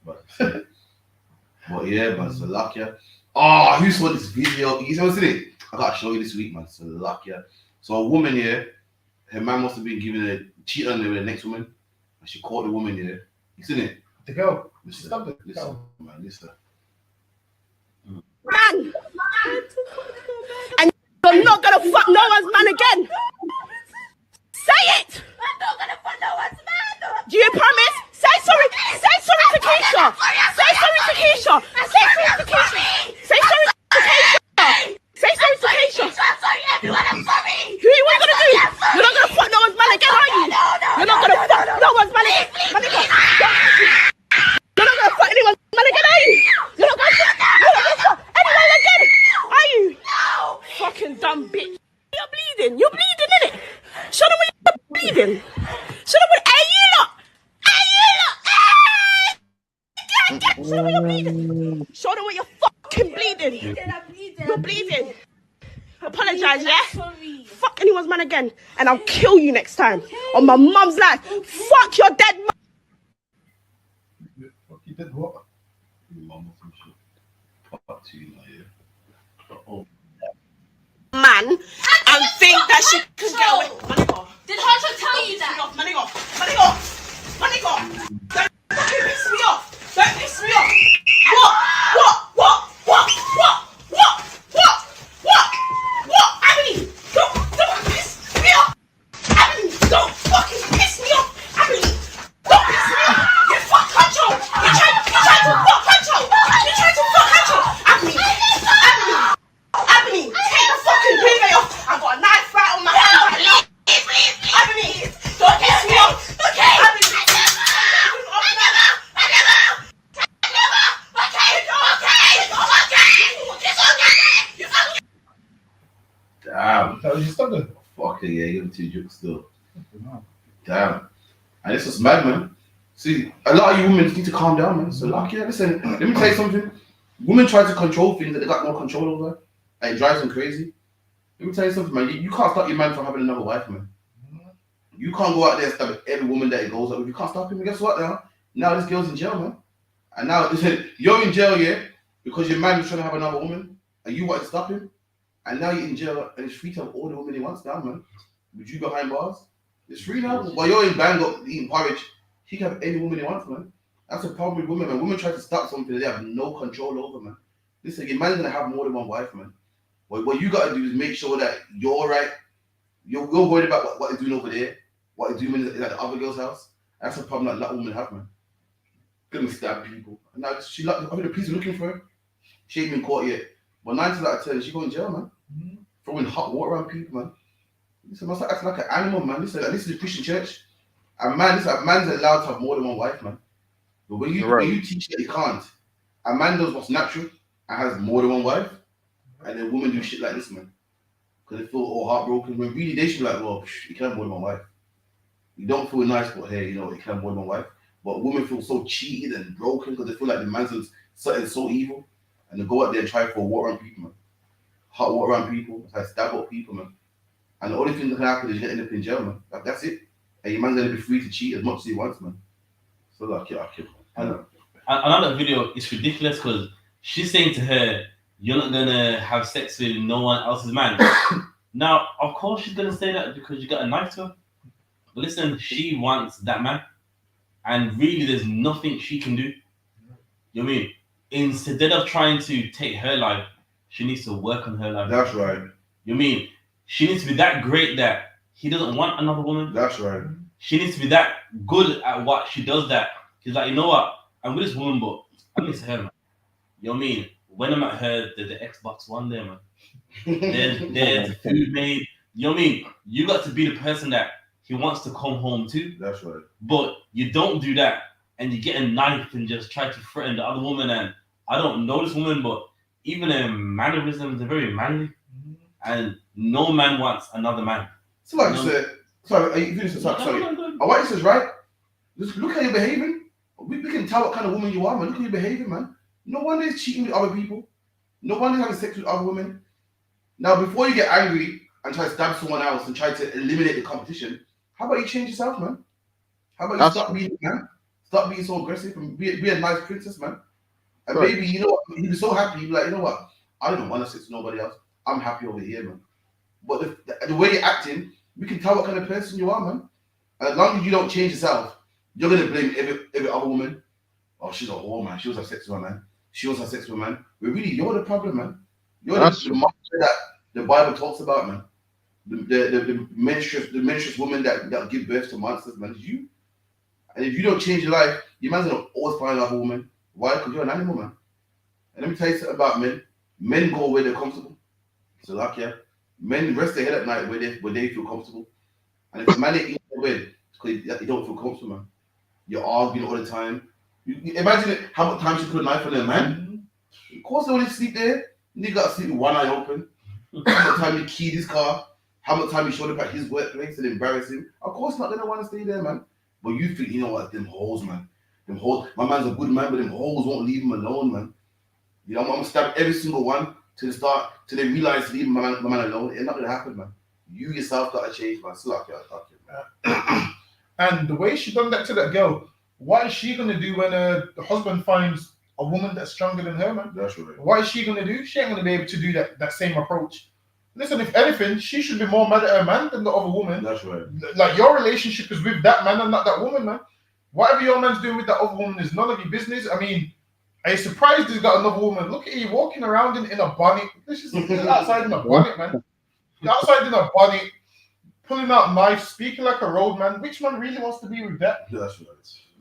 But yeah, man, so luck, yeah. Oh, who saw this video? You ever seen it? I gotta show you this week, man. So luck, yeah. So a woman here, her man must have been cheating on her with the next woman. And she caught the woman here. You seen it? The girl. Listen, man, listen. Man! And you're not gonna fuck no one's man again! Say it! I'm not gonna fuck no one's man! Do you promise? Say sorry to Keisha! Say sorry to Keisha! Say sorry to Keisha! Say sorry to Keisha! Say sorry to Keisha! I'm sorry, everyone, I'm sorry! Who are you gonna do? You're not gonna fuck no one's man again, are you? You're not gonna fuck no one's man again! You're not gonna fuck anyone's man again, are you? You're not gonna fuck anyone again, are you? No! Fucking dumb bitch. You're bleeding. You're bleeding, innit? Show them what you're bleeding. Show them what. Hey, you lot! Hey, you lot! Hey! Show them what you're bleeding. Show them what you're fucking bleeding. You're bleeding. Apologize, yeah? Sorry. Fuck anyone's man again, and I'll kill you next time. On my mum's life. Fuck your dead mum. Fuck you dead what? Man, and think that she could get away. Did Harsha tell you that? Money off. Don't fucking piss me off. Don't piss me off. What? Emily, don't piss me off. Emily, don't fucking piss me off. Emily, don't piss me off. You fuck control. You tried to fuck control. Emily, take the fucking duvet off. I've got a knife right on my hand right now. Please. Don't piss me off. Okay. Damn. That was your stunner. Fuck it, yeah, give him 2 jokes still. Damn. And this is mad, man. See, a lot of you women need to calm down, man. So, like, yeah, listen, let me tell you something. Women try to control things that they got no control over. And it drives them crazy. Let me tell you something, man. You can't stop your man from having another wife, man. You can't go out there and stab every woman that he goes out with. You can't stop him. And guess what now? Now this girl's in jail, man. And now listen, you're in jail, yeah, because your man is trying to have another woman, and you want to stop him. And now you're in jail, and it's free to have all the women he wants now, man. Would you behind bars? It's free now. While you're in Bangkok eating porridge, he can have any woman he wants, man. That's the problem with women, man. Women try to stop something that they have no control over, man. Listen, your man's gonna have more than one wife, man. What you gotta do is make sure that you're right. You're worried about what they're doing over there, what they're doing at the other girl's house. That's a problem that a lot of women have, man. Gonna stab people. And now I mean, the police are looking for her. She ain't been caught yet. But 9 times out of 10, she go in jail, man. Throwing hot water on people, man. Listen, man, start acting like an animal, man. Listen, this is a Christian church. And man, a man's allowed to have more than one wife, man. But when you teach that he can't, a man does what's natural and has more than one wife, and then women do shit like this, man. Because they feel all heartbroken. When really they should be like, well, you can have more than one wife. You don't feel nice, but hey, you know, you can have more than one wife. But women feel so cheated and broken because they feel like the man's something so evil. And they go out there and try for water on people, man. Hot water on people, try to stab up people, man. And the only thing that can happen is you end up in jail, man. Like, that's it. And your man's gonna be free to cheat as much as he wants, man. So like, yeah, I know. Another video is ridiculous because she's saying to her, "You're not gonna have sex with no one else's man." Now, of course, she's gonna say that because you got a knife to her. But listen, she wants that man, and really, there's nothing she can do. You know what I mean? Instead of trying to take her life, she needs to work on her life. That's right. You know what I mean? She needs to be that great that he doesn't want another woman. That's right. She needs to be that good at what she does that she's like, you know what? I'm with this woman, but I miss her, man. You know what I mean? When I'm at her, there's the Xbox One there, man. There's food made. You know what I mean? You got to be the person that he wants to come home to. That's right. But you don't do that, and you get a knife and just try to threaten the other woman. And I don't know this woman, but even her mannerisms are very manly, and no man wants another man. So like you said, sorry, are you finished? Sorry. What you says right. Just look how you're behaving. We can tell what kind of woman you are, man. Look how you're behaving, man. No one is cheating with other people. No one is having sex with other women. Now, before you get angry and try to stab someone else and try to eliminate the competition, how about you change yourself, man? How about you stop being, man? Stop being so aggressive and be a nice princess, man. And Right. maybe, you know what, he'd be so happy, he'd be like, you know what, I don't want to sex with nobody else. I'm happy over here, man. But the way you're acting, we can tell what kind of person you are, man. And as long as you don't change yourself, you're going to blame every other woman. Oh, she's a whore, man. She was have sex with a man. She was have sex with a man. But really, you're the problem, man. You're the monster that the Bible talks about, man. The menstruous woman that give birth to monsters, man. It's you. And if you don't change your life, your man's going to always find another woman. Why? Because you're an animal, man. And let me tell you something about men. Men go where they're comfortable. So, like, yeah. Men rest their head at night where they feel comfortable. And if a man ain't in their bed, it's because you don't feel comfortable, man. You're arguing all the time. You imagine how much time she put a knife on her man. Of course they only sleep there. You got to sleep with one eye open. How much time you key his car. How much time you showed up at his workplace and embarrass him. Of course not going to want to stay there, man. But you think, you know what, them hoes, man. Them hoes. My man's a good man, but them hoes won't leave him alone, man. You know, I'm going to stab every single one till they realize to leave my man alone. It's not going to happen, man. You yourself got to change, man. So, And the way she done that to that girl, what is she gonna do when the husband finds a woman that's stronger than her, man? That's right. What is she gonna do? She ain't gonna be able to do that same approach. Listen, if anything, she should be more mad at her man than the other woman. That's right. Like, your relationship is with that man and not that woman, man. Whatever your man's doing with that other woman is none of your business. I mean, are you surprised he's got another woman? Look at you walking around in a bonnet. This is outside in a bonnet, man. You're outside in a bonnet, pulling out knives, speaking like a road man. Which man really wants to be with that? That's right.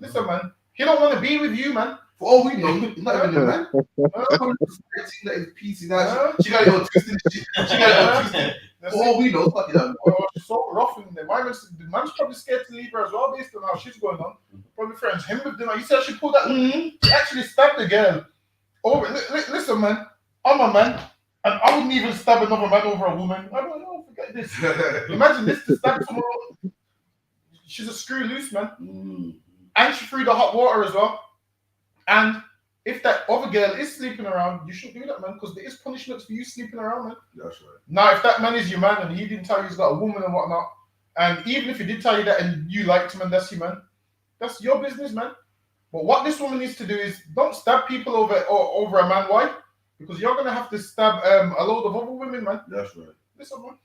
Listen, man, he don't want to be with you, man. For all we know, he's not even a man. That is PC. She got it all twisted. She got it all twisted. For all we know, fuck it up. She's so rough in there. The man's probably scared to leave her as well, based on how she's going on. Probably friends him with them. You said she pulled that. She actually stabbed the girl. Listen, man, I'm a man. And I wouldn't even stab another man over a woman. I don't know, forget this. Imagine this to stab someone. She's a screw loose, man. And she threw the hot water as well. And if that other girl is sleeping around, you shouldn't do that, man, because there is punishments for you sleeping around, man. That's right. Now, if that man is your man and he didn't tell you he's got a woman and whatnot, and even if he did tell you that and you liked him and that's your man, that's your business, man. But what this woman needs to do is don't stab people over a man. Why? Because you're gonna have to stab a load of other women, man. That's right. Listen, man.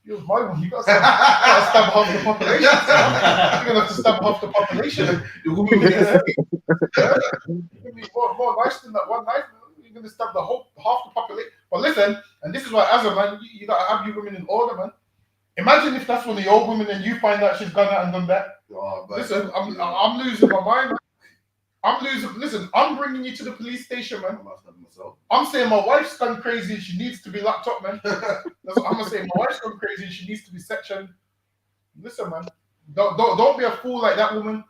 You're my one. You gotta stab half the population. You're gonna have to stab half the population. More nice than that one knife. You're gonna stab half the population. But listen, and this is why, as a man, you gotta have your women in order, man. Imagine if that's one of your women and you find out she's gone out and done that. Oh, listen, I'm losing my mind. Listen, I'm bringing you to the police station, man. I'm saying my wife's gone crazy and she needs to be locked up, man. That's what I'm gonna say. My wife's gone crazy and she needs to be sectioned. Listen, man. Don't be a fool like that woman.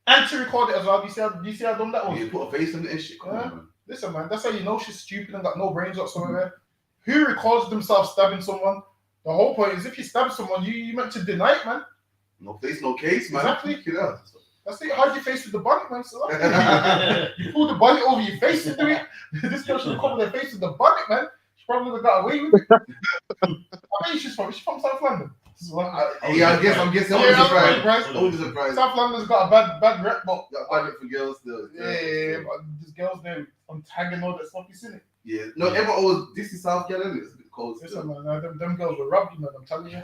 And to record it as well. Do you see how done that was? You put a face on it and shit. Come on, man. Listen, man. That's how you know she's stupid and got no brains whatsoever. Who records themselves stabbing someone? The whole point is if you stab someone, you meant to deny it, man. No face, no case, man. Exactly. You know. That's it. Hide your face with the bonnet, man. So you pull the bonnet over your face to do it. This girl should have covered her face with the bonnet, man. She probably would have got away with it. I bet she's from South London. Yeah, I'm guessing. I was surprised. South London's got a bad rep, but bad rep for girls still. Yeah, but there's girls there on tagging all that stuff. You seen it? Yeah. No, everyone always this is South Carolina. It's a bit cold. Listen, man, them girls will rob you, man. I'm telling you.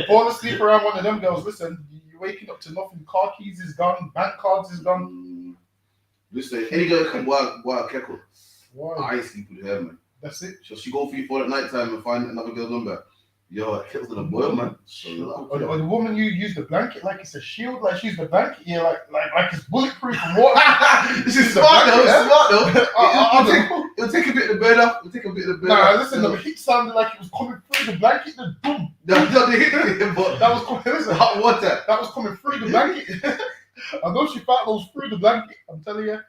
Fall asleep around one of them girls. Listen, you're waking up to nothing. Car keys is gone. Bank cards is gone. Listen, any girl can wild keckle. Why? I sleep with her, man. That's it. So she go for you for at night time and find another girl's number. Yo, keckle's gonna boil, man. Or the woman you use the blanket like it's a shield, like she's the blanket, yeah, like it's bulletproof from water. This is smart though. It'll take a bit of the bird off. Nah, listen, the heat sounded like it was coming through the blanket. The boom. But that was coming. Listen, hot water. That was coming through the blanket. I know she felt those through the blanket. I'm telling you.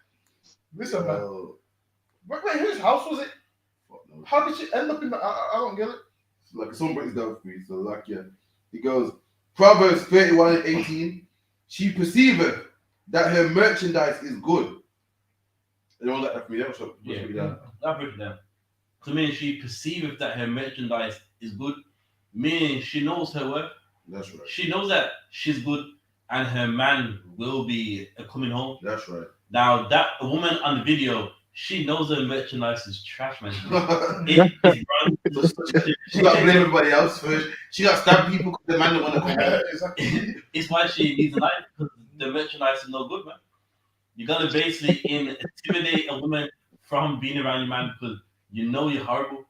Listen, man. Wait, whose house was it? How did she end up in the? I don't get it. Like someone breaks down for me, so like yeah. He goes, Proverbs 31:18. She perceiveth that her merchandise is good. You don't like that for me, yeah? I'll break it down. To me, she perceiveth that her merchandise is good. Meaning she knows her worth. That's right. She knows that she's good and her man will be coming home. That's right. Now that woman on the video, she knows her merchandise is trash, man. She got to blame everybody else first. She got to stab people because the man don't want to come back. It's why she needs a knife, because the merchandise is no good, man. You gotta basically intimidate a woman from being around your man because you know you're horrible.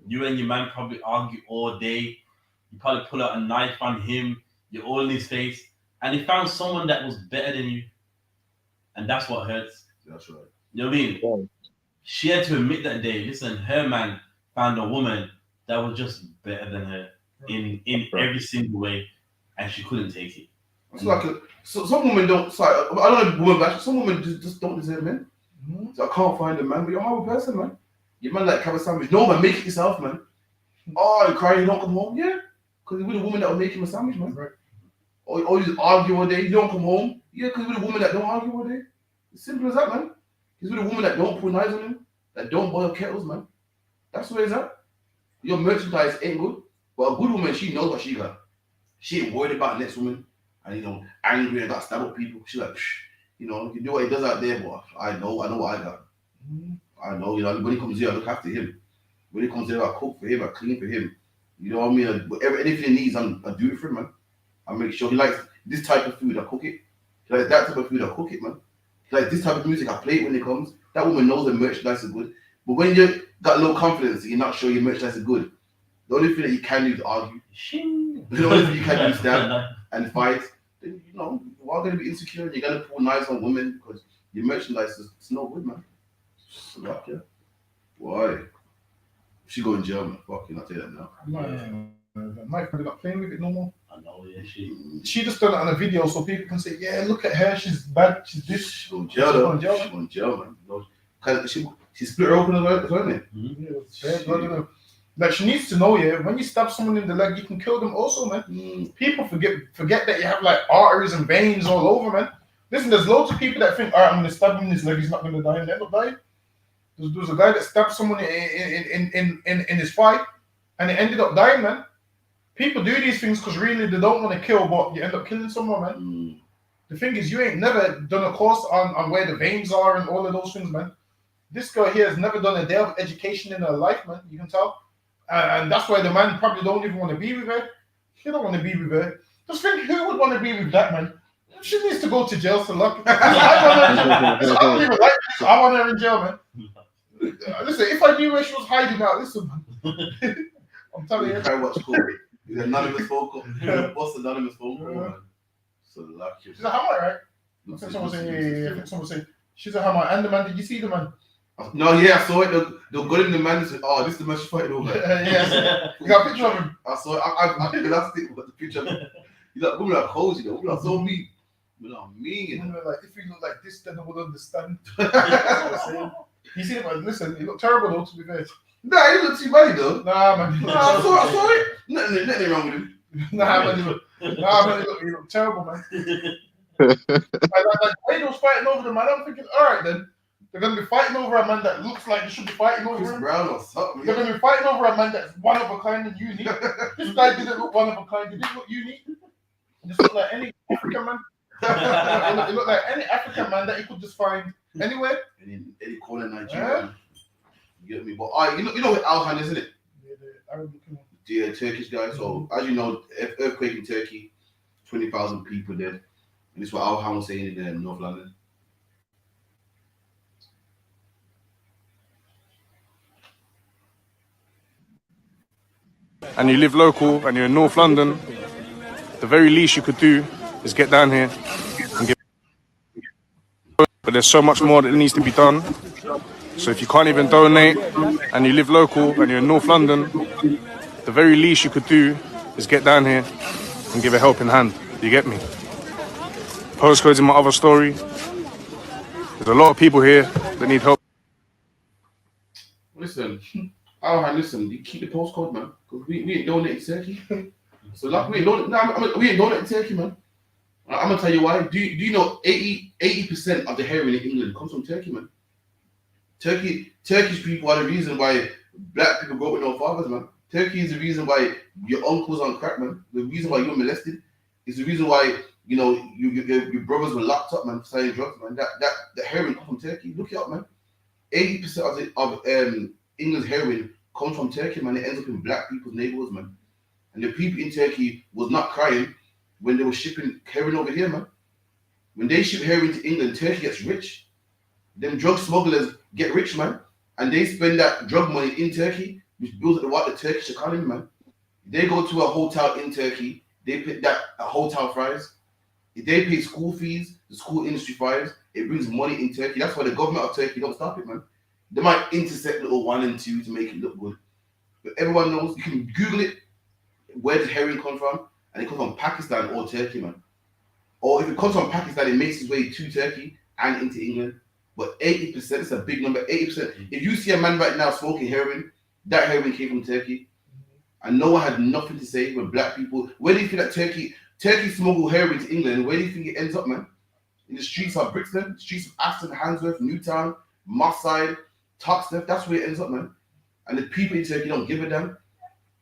You and your man probably argue all day. You probably pull out a knife on him. You're all in his face, and he found someone that was better than you, and that's what hurts. That's right. You know what I mean? Yeah. She had to admit that day. Listen, her man found a woman that was just better than her in every single way, and she couldn't take it. It's like some women don't. Sorry, I don't know women, but some women just don't deserve men. So I can't find a man, but you're a horrible person, man. Your man like have a sandwich. No, man, make it yourself, man. Oh, you cry, you don't come home, yeah, because you're with a woman that will make him a sandwich, man. Right. Or you just argue all day, you don't come home, yeah, because you're with a woman that don't argue all day. It's simple as that, man. He's with a woman that don't put knives on him, that don't boil kettles, man. That's where it's at. Your merchandise ain't good, but a good woman, she knows what she got. She ain't worried about next woman, and angry and got stabbed up people. She like, you do what he does out there, but I know what I got. I know, when he comes here, I look after him. When he comes here, I cook for him, I clean for him. You know what I mean? Anything he needs, I do it for him, man. I make sure he likes this type of food, I cook it. He likes that type of food, I cook it, man. Like this type of music, I play it when it comes. That woman knows her merchandise is good. But when you got low confidence, you're not sure your merchandise is good. The only thing that you can do is argue. The only thing you can do is stand and fight. Then you are going to be insecure. You're going to pull knives on women because your merchandise is no good, man. Like, yeah. Why? She go in jail, man. Fuck you, I'll tell you that now. Mike probably not playing with it no more. I know, yeah. She just done it on a video so people can say, yeah, look at her, she's bad, she's this. She go in jail, though. She go in jail, man. Cause she split her open as well, isn't it? Like she needs to know, yeah. When you stab someone in the leg, you can kill them also, man. People forget that you have like arteries and veins all over, man. Listen, there's loads of people that think, all right, I'm gonna stab him in his leg, he's not gonna die, and they end up dying. There's a guy that stabbed someone in his fight, and he ended up dying, man. People do these things because really they don't want to kill, but you end up killing someone, man. The thing is, you ain't never done a course on where the veins are and all of those things, man. This girl here has never done a day of education in her life, man. You can tell. And that's why the man probably don't even want to be with her. He don't want to be with her. Just think, who would want to be with that, man? She needs to go to jail to lock. I don't even like this. I want her in jail, man. Listen, if I knew where she was hiding out, listen, man. I'm telling you. I watch cool. With anonymous phone call. What's anonymous phone call, man? So lucky. She's a hammer, right? I think someone saying, I think someone saying, she's a hammer. And the man, did you see the man? No, yeah, I saw it. They'll go in the man and say, oh, this is the man she's fighting over. Yes. You got a picture of him? I saw it. I that's it. But the picture of him. He's like, women are cold, you know. Women are so mean. Women are mean. You know? Like, if you look like this, then I would understand. You see him, man. Listen, he looked terrible though, to be fair. Nah, he looked too funny though. Nah, man. Nah, I saw it. Nothing wrong with him. Nah, man, he looked terrible, man. Like, the way they was fighting over the man, I'm thinking, all right then. They're going to be fighting over a man that looks like they should be fighting over him. Brown or something. They're going to be fighting over a man that's one of a kind and unique. This guy didn't look one of a kind. He didn't look unique. He just looked like any African man. He looked like any African man that you could just find anywhere. Any corner in Nigeria. You get me? But you know what YAHANNA is, isn't it? The Turkish guy. So as you know, earthquake in Turkey, 20,000 people dead. And this is what YAHANNA was saying in North London. And you live local and you're in North London, the very least you could do is get down here and give. But there's so much more that needs to be done. So if you can't even donate and you live local and you're in North London, the very least you could do is get down here and give a helping hand. You get me? Postcode's in my other story. There's a lot of people here that need help. Listen, listen, you keep the postcode, man. Because we ain't donating Turkey. So like we ain't donating Turkey, man. I'm gonna tell you why. Do you know 80% of the heroin in England comes from Turkey, man? Turkish people are the reason why black people grow up with no fathers, man. Turkey is the reason why your uncle's on crack, man. The reason why you were molested is the reason why your brothers were locked up, man, for selling drugs, man. That heroin comes from Turkey. Look it up, man. 80% of England's heroin comes from Turkey, man. It ends up in black people's neighborhoods, man. And the people in Turkey was not crying when they were shipping heroin over here, man. When they ship heroin to England, Turkey gets rich. Them drug smugglers get rich, man. And they spend that drug money in Turkey, which builds the Turkish economy, man. They go to a hotel in Turkey, they pay that hotel fries. If they pay school fees, the school industry fries, it brings money in Turkey. That's why the government of Turkey don't stop it, man. They might intercept little 1 and 2 to make it look good. But everyone knows, you can Google it, where does heroin come from? And it comes from Pakistan or Turkey, man. Or if it comes from Pakistan, it makes its way to Turkey and into England. But 80%, it's a big number, 80%. If you see a man right now smoking heroin, that heroin came from Turkey. And no one had nothing to say with black people. Where do you think that Turkey smuggled heroin to England? Where do you think it ends up, man? In the streets of Brixton, streets of Aston, Handsworth, Newtown, Moss Side, Toxteth. That's where it ends up, man. And the people in Turkey don't give a damn.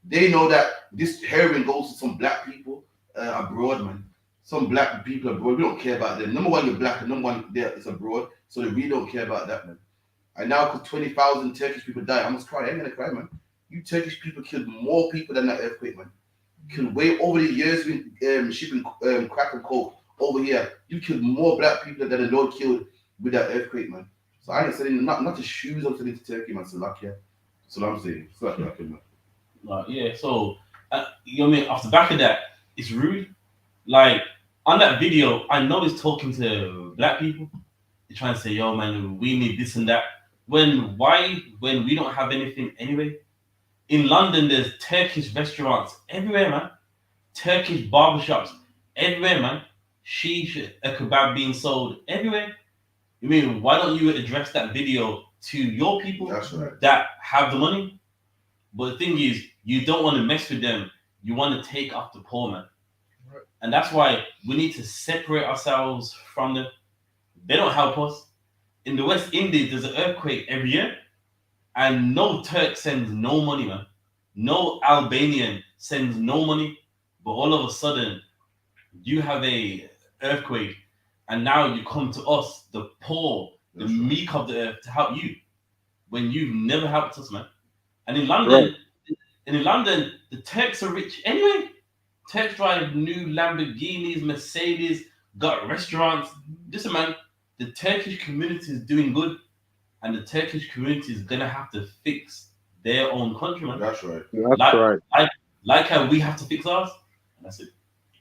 They know that this heroin goes to some black people abroad, man. Some black people abroad. We don't care about them. Number one, you're black, and number one, there is abroad. So they really don't care about that, man. And now, because 20,000 Turkish people died, I must cry. I ain't gonna cry, man. You Turkish people killed more people than that earthquake, man. Killed way over the years with shipping crack and coke over here. You killed more black people than the Lord killed with that earthquake, man. So I ain't saying not the shoes I'm sending to Turkey, man. Salakia. That's what I'm saying. Salakia, man. Yeah, so you know what I mean? Off the back of that, it's rude. Like on that video, I know he's talking to black people. They're trying to say, yo, man, we need this and that. When we don't have anything anyway? In London, there's Turkish restaurants everywhere, man. Turkish barbershops everywhere, man. Sheesh, a kebab being sold everywhere. I mean, why don't you address that video to your people That's right. that have the money. But the thing is, you don't want to mess with them. You want to take off the poor man. Right. And that's why we need to separate ourselves from them. They don't help us. In the West Indies, there's an earthquake every year, and no Turk sends no money, man. No Albanian sends no money, but all of a sudden, you have a earthquake, and now you come to us, the poor, the meek of the earth, to help you, when you've never helped us, man. And in London, the Turks are rich anyway. Turks drive new Lamborghinis, Mercedes, got restaurants. Listen, man, the Turkish community is doing good, and the Turkish community is gonna have to fix their own country, man. That's right. Like how we have to fix ours, and that's it.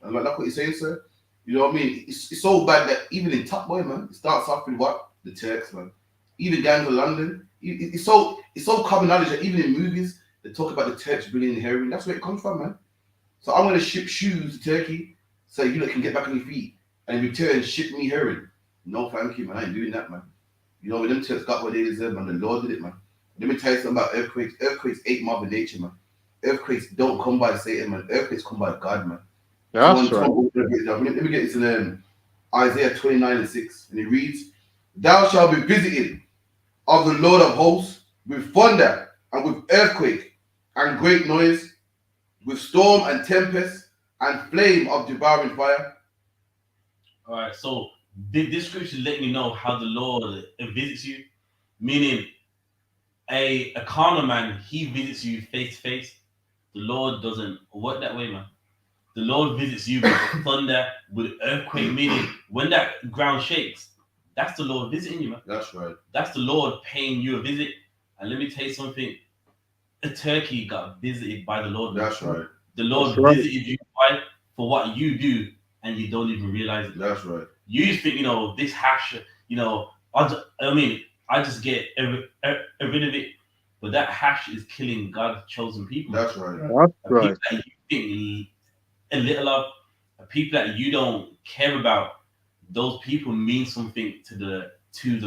And like what you're saying, sir. You know what I mean? It's so bad that even in Top Boy, man, it starts off with what? The Turks, man. Even Gangs of London. It's so common knowledge that even in movies, they talk about the Turks bringing in heroin. That's where it comes from, man. So I'm going to ship shoes to Turkey so you can get back on your feet. And in return, ship me heroin. No, thank you, man. I ain't doing that, man. You know, when them Turks got what they deserve, man, the Lord did it, man. Let me tell you something about earthquakes. Earthquakes ain't Mother Nature, man. Earthquakes don't come by Satan, man. Earthquakes come by God, man. That's right. Let me get this in Isaiah 29:6. And it reads, Thou shalt be visited of the Lord of hosts with thunder and with earthquake and great noise, with storm and tempest and flame of devouring fire. All right, so this scripture let me know how the Lord visits you, meaning a carnal man, he visits you face to face. The Lord doesn't work that way, man. The Lord visits you with thunder, with earthquake, meaning when that ground shakes, that's the Lord visiting you, man. That's right. That's the Lord paying you a visit. And let me tell you something, a turkey got visited by the Lord. That's right. The Lord visited you for what you do, and you don't even realize it. That's right. You just think, this hash, I just get rid of it, but that hash is killing God's chosen people. That's right. That's right. People that you think a little of, people that you don't care about, those people mean something to the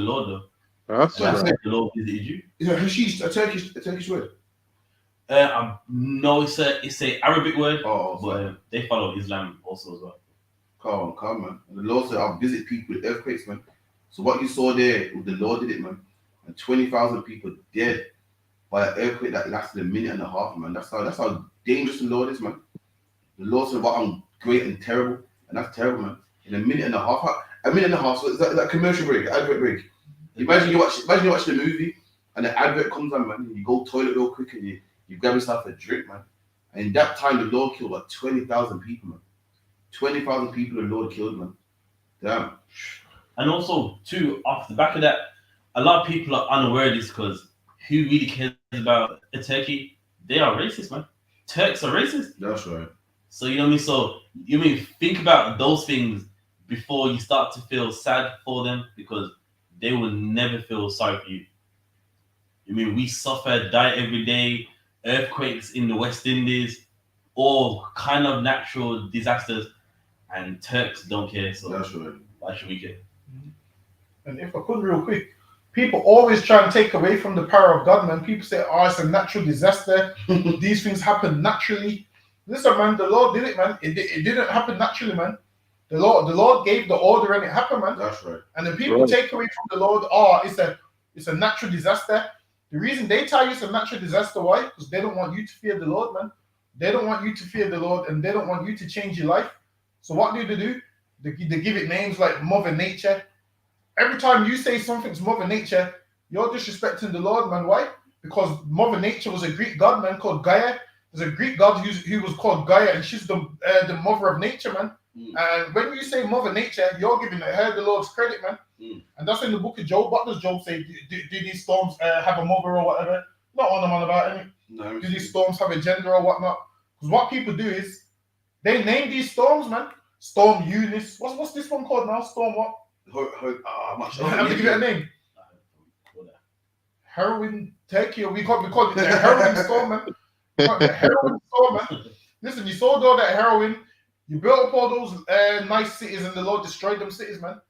Lord, though. That's right. That's the Lord visited you. Is it hashish a Turkish word? No, it's a Arabic word, but they follow Islam also as well. Come, man. And the Lord said, I'll visit people with earthquakes, man. So what you saw there, the Lord did it, man. And 20,000 people dead by an earthquake that lasted a minute and a half, man. That's how dangerous the Lord is, man. The Lord said, well, I'm great and terrible. And that's terrible, man. In a minute and a half, so is that commercial break, advert break? Imagine you're watching a movie and the advert comes on, man, and you go toilet real quick and you grab yourself a drink, man. And in that time, the Lord killed like 20,000 people, man. 20,000 people the Lord killed, man. Damn. And also, too, off the back of that, a lot of people are unaware of this because who really cares about a turkey? They are racist, man. Turks are racist. That's right. So, you know what I mean? So, think about those things before you start to feel sad for them, because they will never feel sorry for you. We suffer, die every day, earthquakes in the West Indies, all kind of natural disasters, and Turks don't care. So that's right. Why should we care? And if I could real quick, people always try and take away from the power of God, man. People say, it's a natural disaster. These things happen naturally. Listen, man, the Lord did it, man. It didn't happen naturally, man. The Lord gave the order and it happened, man. That's right. And then people take away from the Lord, it's a natural disaster. The reason they tell you it's a natural disaster, why? Because they don't want you to fear the Lord, man. They don't want you to fear the Lord, and they don't want you to change your life. So what do they do? They give it names like Mother Nature. Every time you say something's Mother Nature, you're disrespecting the Lord, man. Why? Because Mother Nature was a Greek god, man, called Gaia. There's a Greek god who was called Gaia, and she's the mother of nature, man. And when you say Mother Nature, you're giving her the Lord's credit, man. And that's in the book of Job. What does Job say? Do these storms have a mother or whatever? Not on them on about any. No, do these storms have a gender or whatnot? Because what people do is they name these storms, man. Storm Eunice. What's this one called now? Storm what? I have to give it a name. Heroin Turkey. We call it the heroin storm, man. The heroin storm, man. Listen, you sold all that heroin. You built up all those nice cities, and the Lord destroyed them cities, man.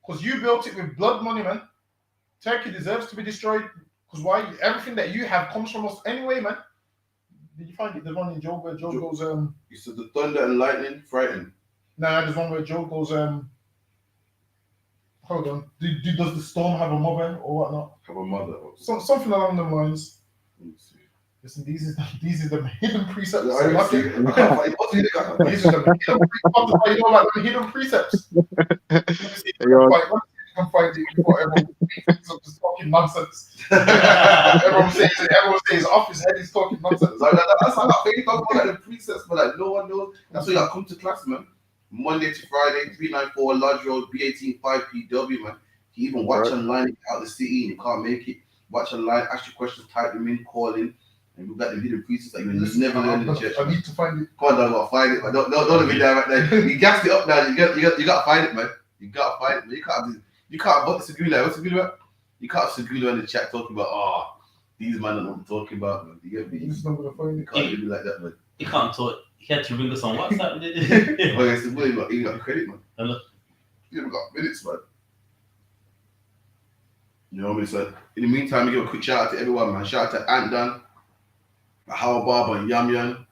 Because you built it with blood money, man. Turkey deserves to be destroyed. Because why? Everything that you have comes from us anyway, man. Did you find it? The one in Job where Job goes, You said the thunder and lightning frightened. Nah, there's one where Job goes, hold on. Does the storm have a mother or whatnot? Have a mother. Something along them lines. Listen, these is the hidden precepts. These are the hidden precepts. Can find it before everyone thinks of just talking nonsense. everyone says off his head he's talking nonsense. That's how I think about like the precepts, but like no one knows. That's why you gotta come to class, man. Monday to Friday, 394 Lodge Road, B18 5PW, man. You even watch online out the city and you can't make it. Watch online, ask your questions, type them in, call in, and we've got the video precepts that you never learn in the church. I need to find it. Come on, I gotta find it, man. Don't let me down right now. You gassed it up now. You gotta find it, man. You gotta find it, man. You can't put the Segula. What's Segula about? You can't Segula in the chat talking about, these man are not talking about, man. You get me? He's not gonna find it. You can't do me like that, man. He can't talk. He had to ring us on WhatsApp. Oh, yes, he got credit, man. You haven't got minutes, man. You know what I mean? So, in the meantime, we give a quick shout out to everyone, man. Shout out to Anton, How Barber, Yum Yum.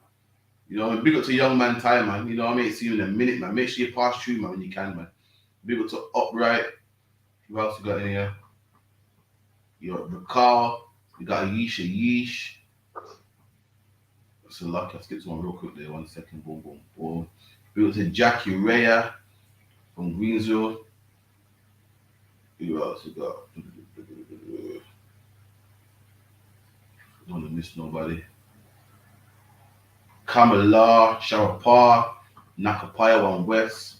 You know, big up to Young Man Time, man. You know what I mean? See you in a minute, man. Make sure you pass through, man, when you can, man. Big up to Upright. Who else we got in here? You got Bakar. We got Yeesh. So lucky. I'll skip to one real quick there. 1 second. Boom, boom, boom. We got to Jackie Raya from Greensville. Who else we got? Don't want to miss nobody. Kamala, Sharapar, Nakapaya, One West.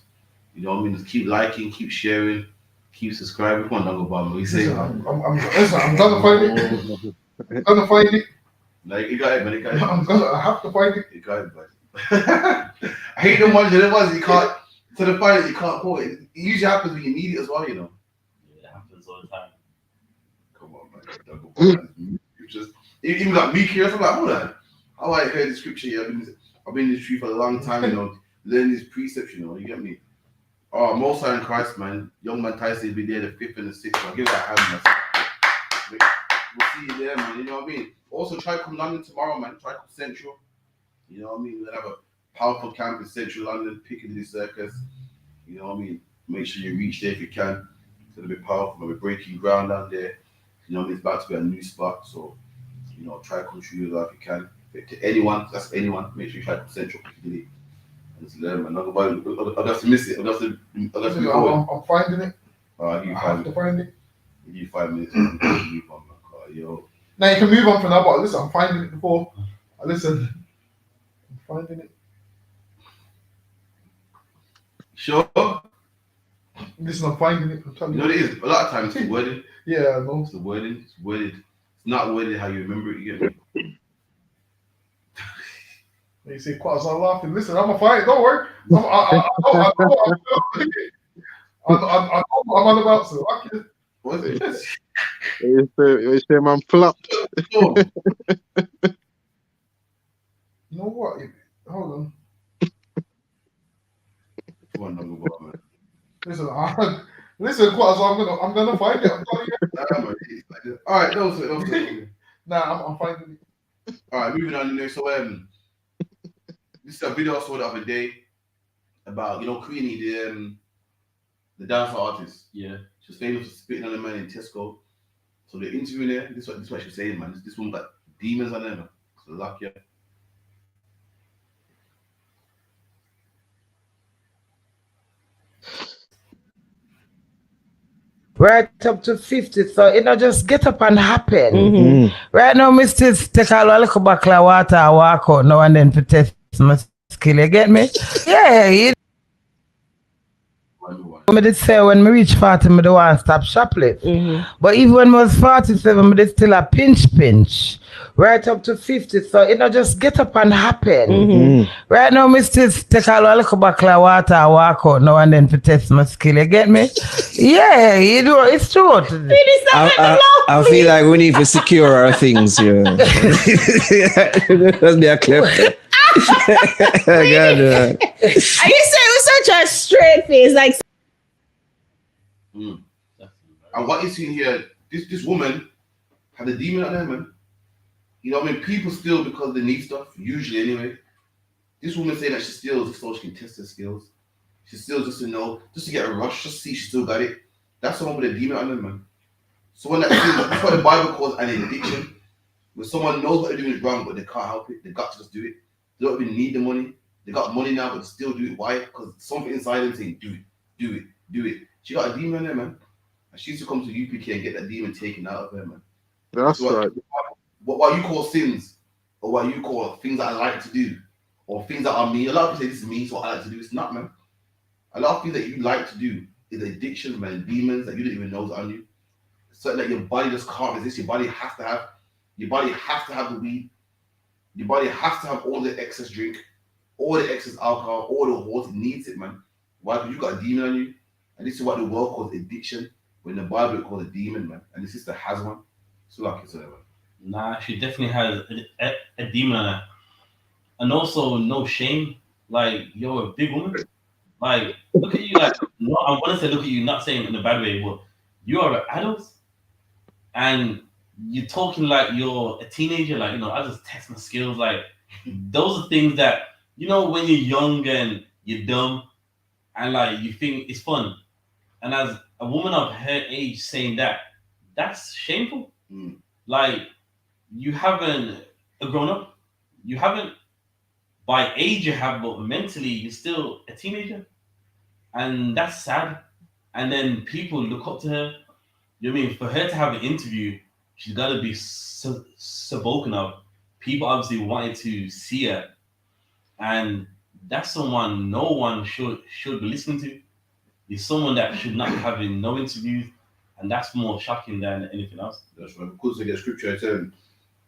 You know what I mean? Just keep liking, keep sharing, keep subscribing. Come on, Dungle Bomb. What you say? I'm gonna find it. I'm gonna find it. Like, you got it, man. You got it. I have to find it. You got it, man. I hate the ones you can't, to the point that you can't quote it. It usually happens when you need it as well, you know. Yeah, it happens all the time. Come on, man. Dungle Bomb. You just, even got me here. I'm like, hold on. I like heard the scripture here. I've been in this tree for a long time, you know, learning these precepts, you know. You get me? Oh, Most High in Christ, man. Young man Tyson will be there the 5th and the 6th. I'll give that a hand, man. We'll see you there, man. You know what I mean? Also, try to come London tomorrow, man. Try to come Central. You know what I mean? We'll have a powerful camp in Central London, Piccadilly Circus. You know what I mean? Make sure you reach there if you can. It's going to be powerful. We're breaking ground down there. You know what I mean? It's about to be a new spot. So, you know, try to contribute if you can. To anyone, that's anyone. Make sure you try to come Central Piccadilly. Just learn, man. I'll have to miss it. I'll have to be going. I'm finding it. I have to find it. Give you 5 minutes. Yo. Now you can move on from that, but listen, I'm finding it before. Listen, I'm finding it. Sure. Listen, I'm finding it. I'm telling you know what it is? A lot of times it's the wording. Yeah, I know. It's the wording. It's worded. It's not worded how you remember it. You get me? You say, "Quite I'm laughing." Listen, I'm gonna find it. Don't worry. I'm on about so. What's it? You say, man, flopped. You know what? Hold on. Come on, man. Listen, quite I'm gonna find it. I'm telling you. All right, don't. Nah, I'm finding it. All right, moving on. So this is a video I saw the other day about, you know, Queenie, the dancer artist. Yeah. She's famous for spitting on a man in Tesco. So they're interviewing her. This is what she's saying, man. This woman got demons on her, man. So luck, yeah. Right up to 50, so you know, just get up and happen. Right now, Mr. Take a little buckle of water, walk out now and then to test my skill. You get me? Yeah. You I did say when me reach 40, I don't want to stop shoplift. But even when I was 47, I did still a pinch. Right up to 50, so you know, just get up and happen. Right now, Mr. Take a little buckle of water, walk out now and then to test my skill. You get me? Yeah, you do. It's true. I feel like we need to secure our things, yeah. Let's be a clip. And you say it with such a straight face, like. And what you see here, this woman had a demon on her, man. You know what I mean? People steal because they need stuff, usually anyway. This woman saying that she steals just so she can test her skills. She steals just to know, just to get a rush, just to see she still got it. That's someone with a demon on them, man. So when that's what the Bible calls an addiction. When someone knows what they're doing is wrong, but they can't help it, they got to just do it. They don't even need the money. They got money now, but they still do it. Why? Because something inside them saying, do it, do it, do it. She got a demon on there, man. And she used to come to UPK and get that demon taken out of her, man. That's so right. What you call sins, or what you call things that I like to do, or things that are me. A lot of people say this is me, so what I like to do. It's not, man. A lot of things that you like to do is addictions, man, demons that you didn't even know is on you. Something that your body just can't resist. Your body has to have. Your body has to have the weed. Your body has to have all the excess drink, all the excess alcohol, all the water. It needs it, man. Why? Because you got a demon on you. And this is what the world calls addiction. When the Bible calls a demon, man. And this sister has one. So like it's man. Nah, she definitely has a demon on her. And also no shame. Like, you're a big woman. Like, look at you, like, no, I want to say look at you, not saying in a bad way, but you are an adult and you're talking like you're a teenager, like, you know, I just test my skills. Like, those are things that, you know, when you're young and you're dumb and like you think it's fun. And as a woman of her age saying that, that's shameful. Like, you haven't grown up. You haven't, by age you have, but mentally you're still a teenager. And that's sad. And then people look up to her. You know what I mean? For her to have an interview, she's got to be spoken of. People obviously wanted to see her. And that's someone no one should be listening to. It's someone that should not be having no interviews. And that's more shocking than anything else. That's right. Because the scripture, it says,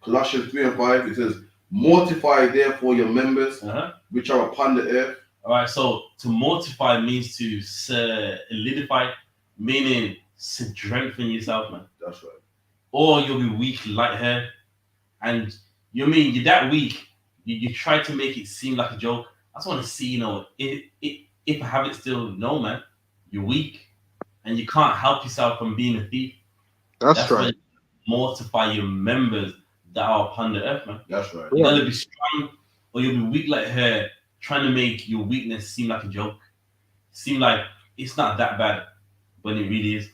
Colossians 3 and 5, it says, mortify therefore your members which are upon the earth. All right, so to mortify means to solidify, meaning strengthen yourself, man. That's right. Or you'll be weak like her. And you know what I mean? You're that weak. You try to make it seem like a joke. I just want to see, you know, if I have it still, no, man. You're weak. And you can't help yourself from being a thief. That's right. When you mortify your members that are upon the earth, man. That's right. You're gonna be strong, or you'll be weak like her, trying to make your weakness seem like a joke. Seem like it's not that bad, when it really is.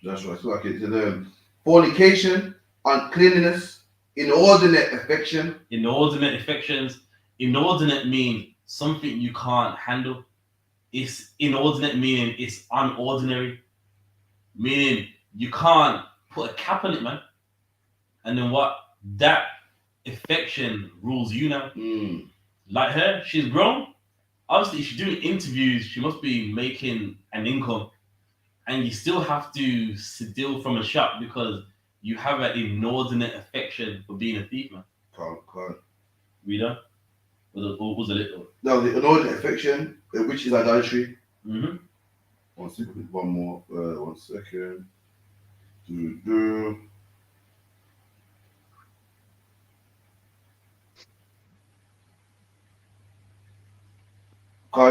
That's right. So like it's fornication, uncleanness, inordinate affection. Inordinate affections. Inordinate mean something you can't handle. It's inordinate meaning it's unordinary. Meaning you can't put a cap on it, man. And then what? That affection rules you now. Like her, she's grown. Obviously, she's doing interviews. She must be making an income. And you still have to steal from a shop because you have an inordinate affection for being a thief, man. Can't. Reader? Was a little. No, the inordinate affection, which is idolatry. Mm-hmm. One second, one more. 1 second. It's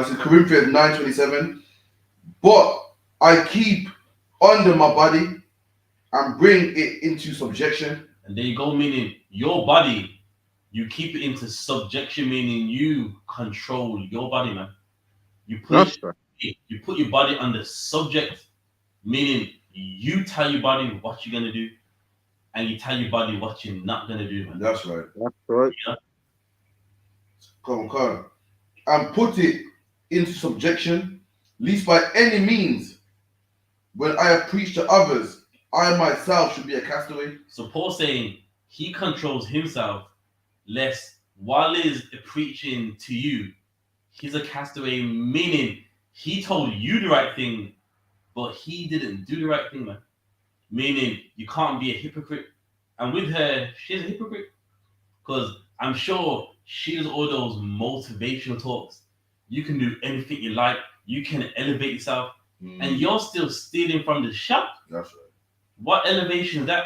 in Corinthians 9:27. But I keep under my body and bring it into subjection. And there you go, meaning your body, you keep it into subjection, meaning you control your body, man. You put your body under subject, meaning you tell your body what you're gonna do, and you tell your body what you're not gonna do, man. That's right. That's right. Yeah? Come on. And put it into subjection, lest by any means, when I have preached to others, I myself should be a castaway. So Paul saying he controls himself, lest while he's preaching to you, he's a castaway, meaning he told you the right thing, but he didn't do the right thing, man. Meaning you can't be a hypocrite. And with her, she's a hypocrite. Because I'm sure she does all those motivational talks. You can do anything you like. You can elevate yourself. And you're still stealing from the shop. That's right. What elevation is that?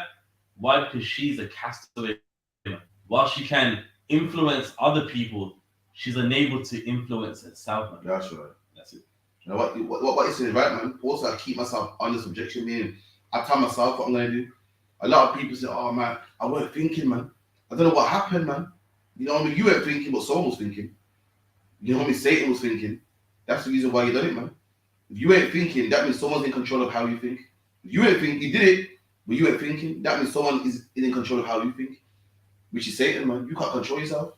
Why? Because she's a castaway. While she can influence other people, she's unable to influence herself, man. That's right. That's it. You know what you said, right, man? Also, I keep myself under subjection, meaning I tell myself what I'm gonna do. A lot of people say, "Oh man, I weren't thinking, man. I don't know what happened, man." You know what I mean? You weren't thinking, but someone was thinking. You know what I mean? Satan was thinking. That's the reason why you done it, man. If you ain't thinking, that means someone's in control of how you think. If you ain't thinking, you did it, but you ain't thinking, that means someone is in control of how you think. Which is Satan, man. You can't control yourself.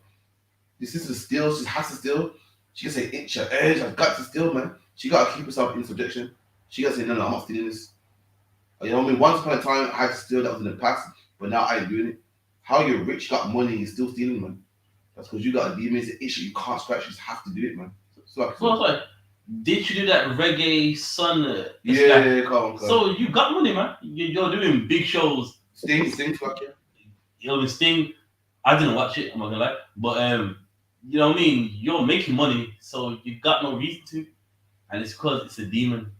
This sister steals, she has to steal. She can say, itch her edge, I've got to steal, man. She got to keep herself in subjection. She got to say, no, I'm not stealing this. You know what I mean? Once upon a time, I had to steal, that was in the past, but now I ain't doing it. How you're rich, got money, you're still stealing, man. That's because you got a demon, it's an issue, you can't scratch, you just have to do it, man. So, did you do that reggae son? Yeah, come on. So you got money, man. You're doing big shows. Sting, fuck yeah. You know, Sting, I didn't watch it, I'm not gonna lie. But you know what I mean? You're making money, so you got no reason to. And it's because it's a demon.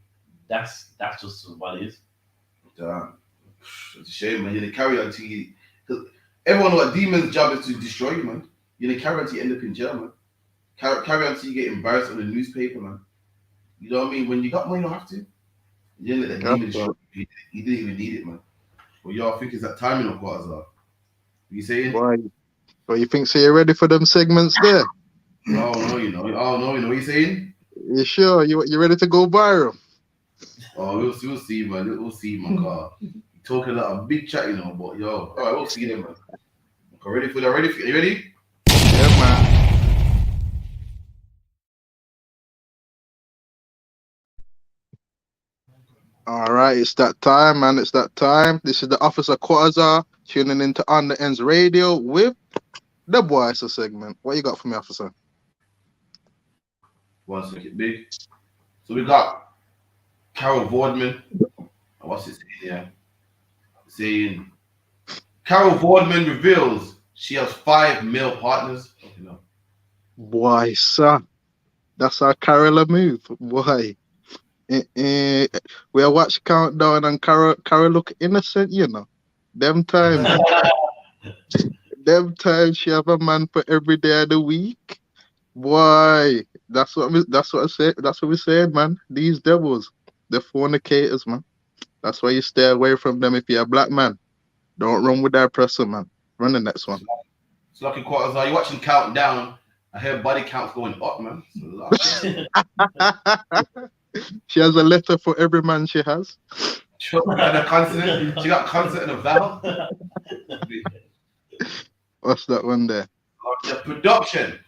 That's just what it is. Damn. It's a shame, man. You carry on till you, because everyone knows a demon's job is to destroy you, man. You carry on till you end up in jail, man. Carry on till you get embarrassed on the newspaper, man. You know what I mean? When you got money, you don't have to. You didn't let that demon destroy you. You didn't even need it, man. Well, y'all think it's that timing of quarters are. You saying? Why? Well, you think so you're ready for them segments there? No, you know. Oh, no, you know what you're saying? You sure? You ready to go viral? Oh, we'll see, man. We'll see, man. You're talking a lot of big chat, you know, but yo, all right, we'll see them, man. Okay, ready for that? Are you ready? Yeah, man. All right, it's that time, man. It's that time. This is the Officer Quasar tuning into On the Ends Radio with the Boysa segment. What you got for me, Officer? One second, big. So we got Carol Vorderman. What's it saying here? Saying Carol Vorderman reveals she has 5 male partners. You know. Boysa. That's our Carola move. Boy. We are watch Countdown and Carol look innocent, you know. Them times she have a man for every day of the week. Boy, that's what I said. That's what we said, man. These devils, the fornicators, man. That's why you stay away from them if you're a black man. Don't run with that presser, man. Run the next one. It's lucky quarters. Are you watching Countdown? I hear body counts going up, man. She has a letter for every man she has. She got consonant. She got consonant and a vowel. What's that one there? The production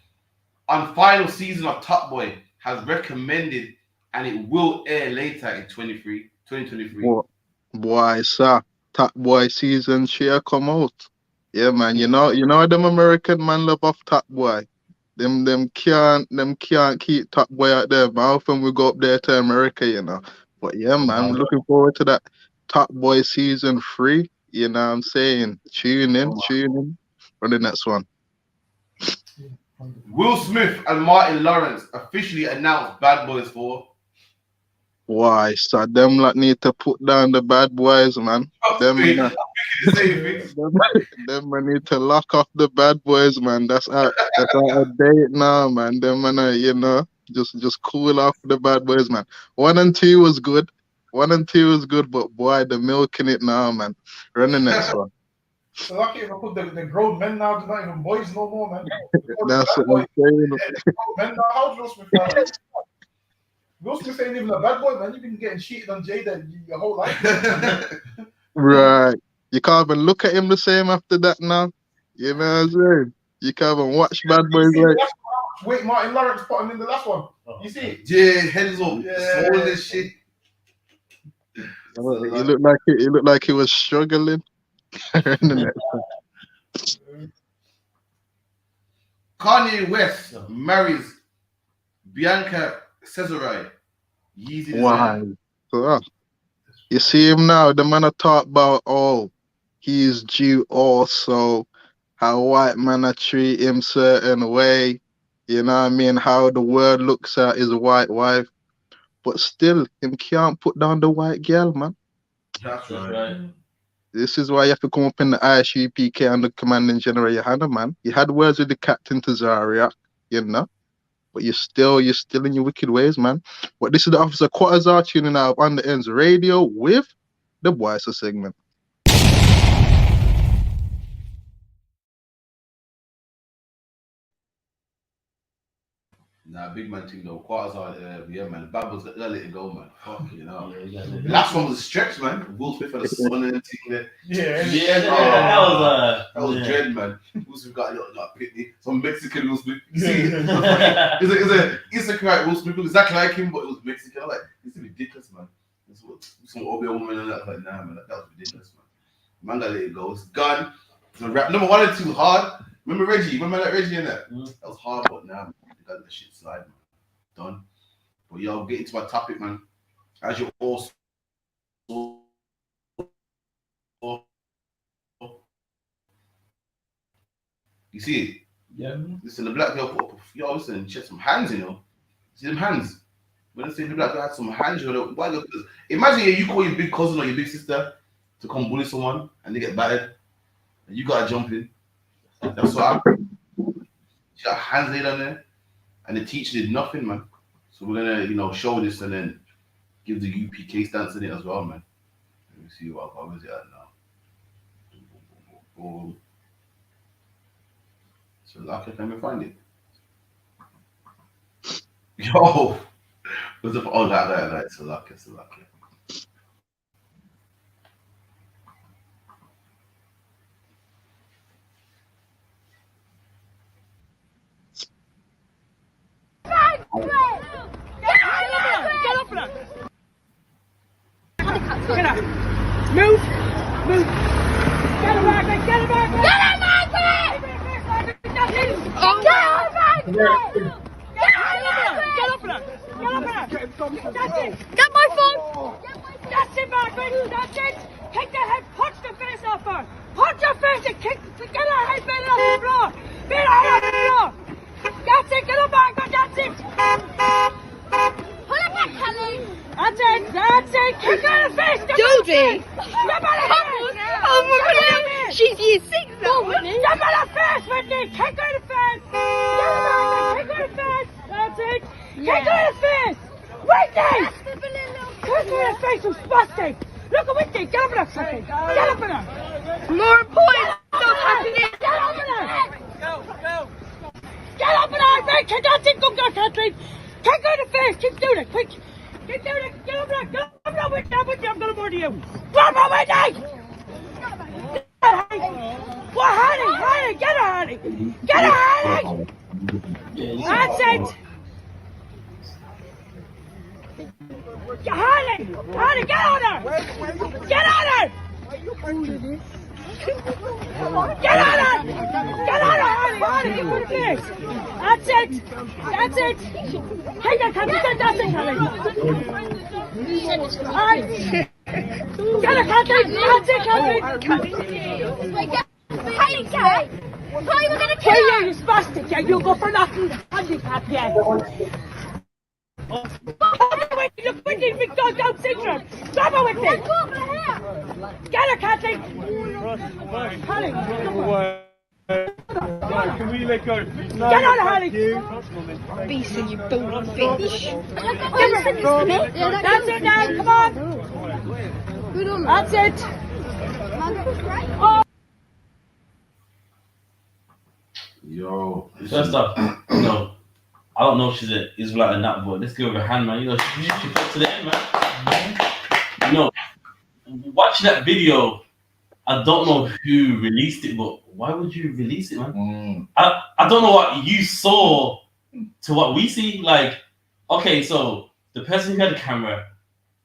on final season of Top Boy has recommended, and it will air later in 2023. Boy, sir, Top Boy season share come out. Yeah, man. You know them American man love off Top Boy. Them can't keep Top Boy out there. How often we go up there to America, you know. But yeah, man, I'm looking forward to that Top Boy season 3. You know what I'm saying? Tune in for the next one. Will Smith and Martin Lawrence officially announced Bad Boys 4. Why, so them lot need to put down the bad boys, man. Them man need to lock off the bad boys, man. That's out of date now, man. Them man, just cool off the bad boys, man. 1 and 2 was good. 1 and 2 was good, but boy, the milking it now, man. Run the next one. So lucky if I put the grown men now, they're not even boys no more, man. That's what I'm saying. Men now, how's Will Smith? Will Smith ain't even a bad boy, man. You've been getting cheated on Jada your whole life. Right. You can't even look at him the same after that now. You know what I'm saying? You can't even watch Bad Boys like. Wait, Martin Lawrence put him in the last one. You see it? Yeah, heads up. Swollen this shit. He looked like he was struggling. Kanye West marries Bianca Cesare. Why? You see him now, the man talk about, he's due also, how white man treat him certain way, you know what I mean, how the world looks at his white wife, but still, him can't put down the white girl, man. That's right. This is why you have to come up in the I.S.U.P.K and the Commanding General YAHANNA, man. You had words with the Captain to Zarya, you know, but you're still in your wicked ways, man. But this is the Officer Quasar tuning out on the Ends Radio with The voice segment. Nah, big man thing though. Quarters are yeah, man. The bad ones gotta let it go, man. Fuck you know. The last one was a stretch, man. Will Smith had a son and thing there. That was dread, man. Will Smith got a little pitney. Some Mexican Will Smith. You see, it's a Israelite Will Smith, exactly like him, but it was Mexican. I'm like, this is ridiculous, man. Some Obi woman and that. Like, nah, man, that was ridiculous, man. Man, gotta let it go. It's gone. It's a rap. Number 1 and 2 hard. Remember Reggie? Remember that Reggie in that? That was hard, but now. Got the shit slide, man. Done. But yo, get into my topic, man. As you all saw, you see it? Yeah. Listen, the black girl put up. Yo, listen, she had some hands, you know. See them hands? When I say the black girl had some hands, you know. Imagine you call your big cousin or your big sister to come bully someone and they get battered, and you gotta jump in. That's what happened. She got hands laid on there. And the teacher did nothing, man. So we're gonna, show this and then give the UPK stance in it as well, man. Let me see what is it at now. Boom. So lucky, let me find it. Yo, what's the that? So lucky. Get up now! Get up! Move! Get him back! Get him back! Get him back! That's it! Get my phone! That's it, Margaret! That's it! Kick the head! Punch the face off her! Punch her face and kick! Get her head! Beat her off the floor! Beat her off the floor! That's it! Get her back! That's it! Pull it back, Kelly! That's it! Kick her in the face! Jodie! Step on her face! Oh my god! She's year 6 now, Whitney! Step on her face, Whitney! Kick her in the face! Get her back! Kick her in the face! That's it! Kick her in the face! Whitney! Kick her in the face, you spastic! Look at Whitney! Get up in her second! Get up in her! More points! Don't happen here! Get up in her! Go! Get up in her! Right, kick that thing! Go, Kathleen! Kick her in the face! Keep doing it! Quick! Keep doing it! Get up in her! Get up in her! Whitney! I'm gonna murder you! Grab her, Whitney! What, Honey? Get her, Honey! Get her, Honey! That's it! Honey, get on her! Get on her! Get on her! Get on her, Honey! Give her the face! That's it! Hey, that's it, Honey! Alright! Get her, Kathleen! That's it, Kathleen! Hey, Gary! How are you gonna kill her? Yeah, you spastic! Yeah, you go for nothing! Handicap, yeah! Look, Whitney, big dog Down syndrome! Grab her, Whitney! Get her, Kathleen! Honey! Can we let go? Get on her, Honey! Beast and you bald bitch! That's it now, come on! That's it! Oh. Yo, First off, no. I don't know if she's an Israelite or not, but let's give her a hand, man. She fought to the end, man. Watching that video, I don't know who released it, but why would you release it, man? I don't know what you saw to what we see. Like, okay, so the person who had the camera,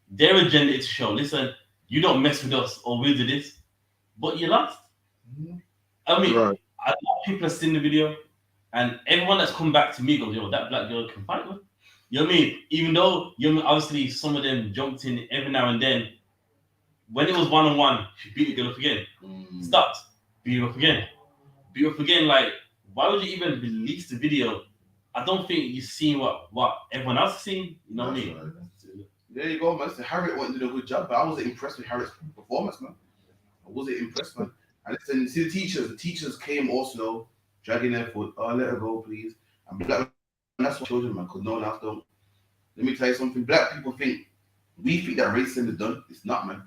their agenda is to show, listen, you don't mess with us or we'll do this, but you lost. I mean, a lot of people have seen the video. And everyone that's come back to me goes, yo, that black girl can fight, man. You know what I mean? Even though, obviously some of them jumped in every now and then. When it was one-on-one, she beat the girl up again. Stopped. Beat her up again. Like, why would you even release the video? I don't think you've seen what everyone else has seen. You know what I mean? Right. There you go, man. So Harriet went and did a good job, but I wasn't impressed with Harriet's performance, man. I wasn't impressed, man. And listen, see the teachers came also dragging their foot. Oh, let her go, please. And black, that's what children, man, because no one else don't. Let me tell you something. Black people we think that racism is done. It's not, man.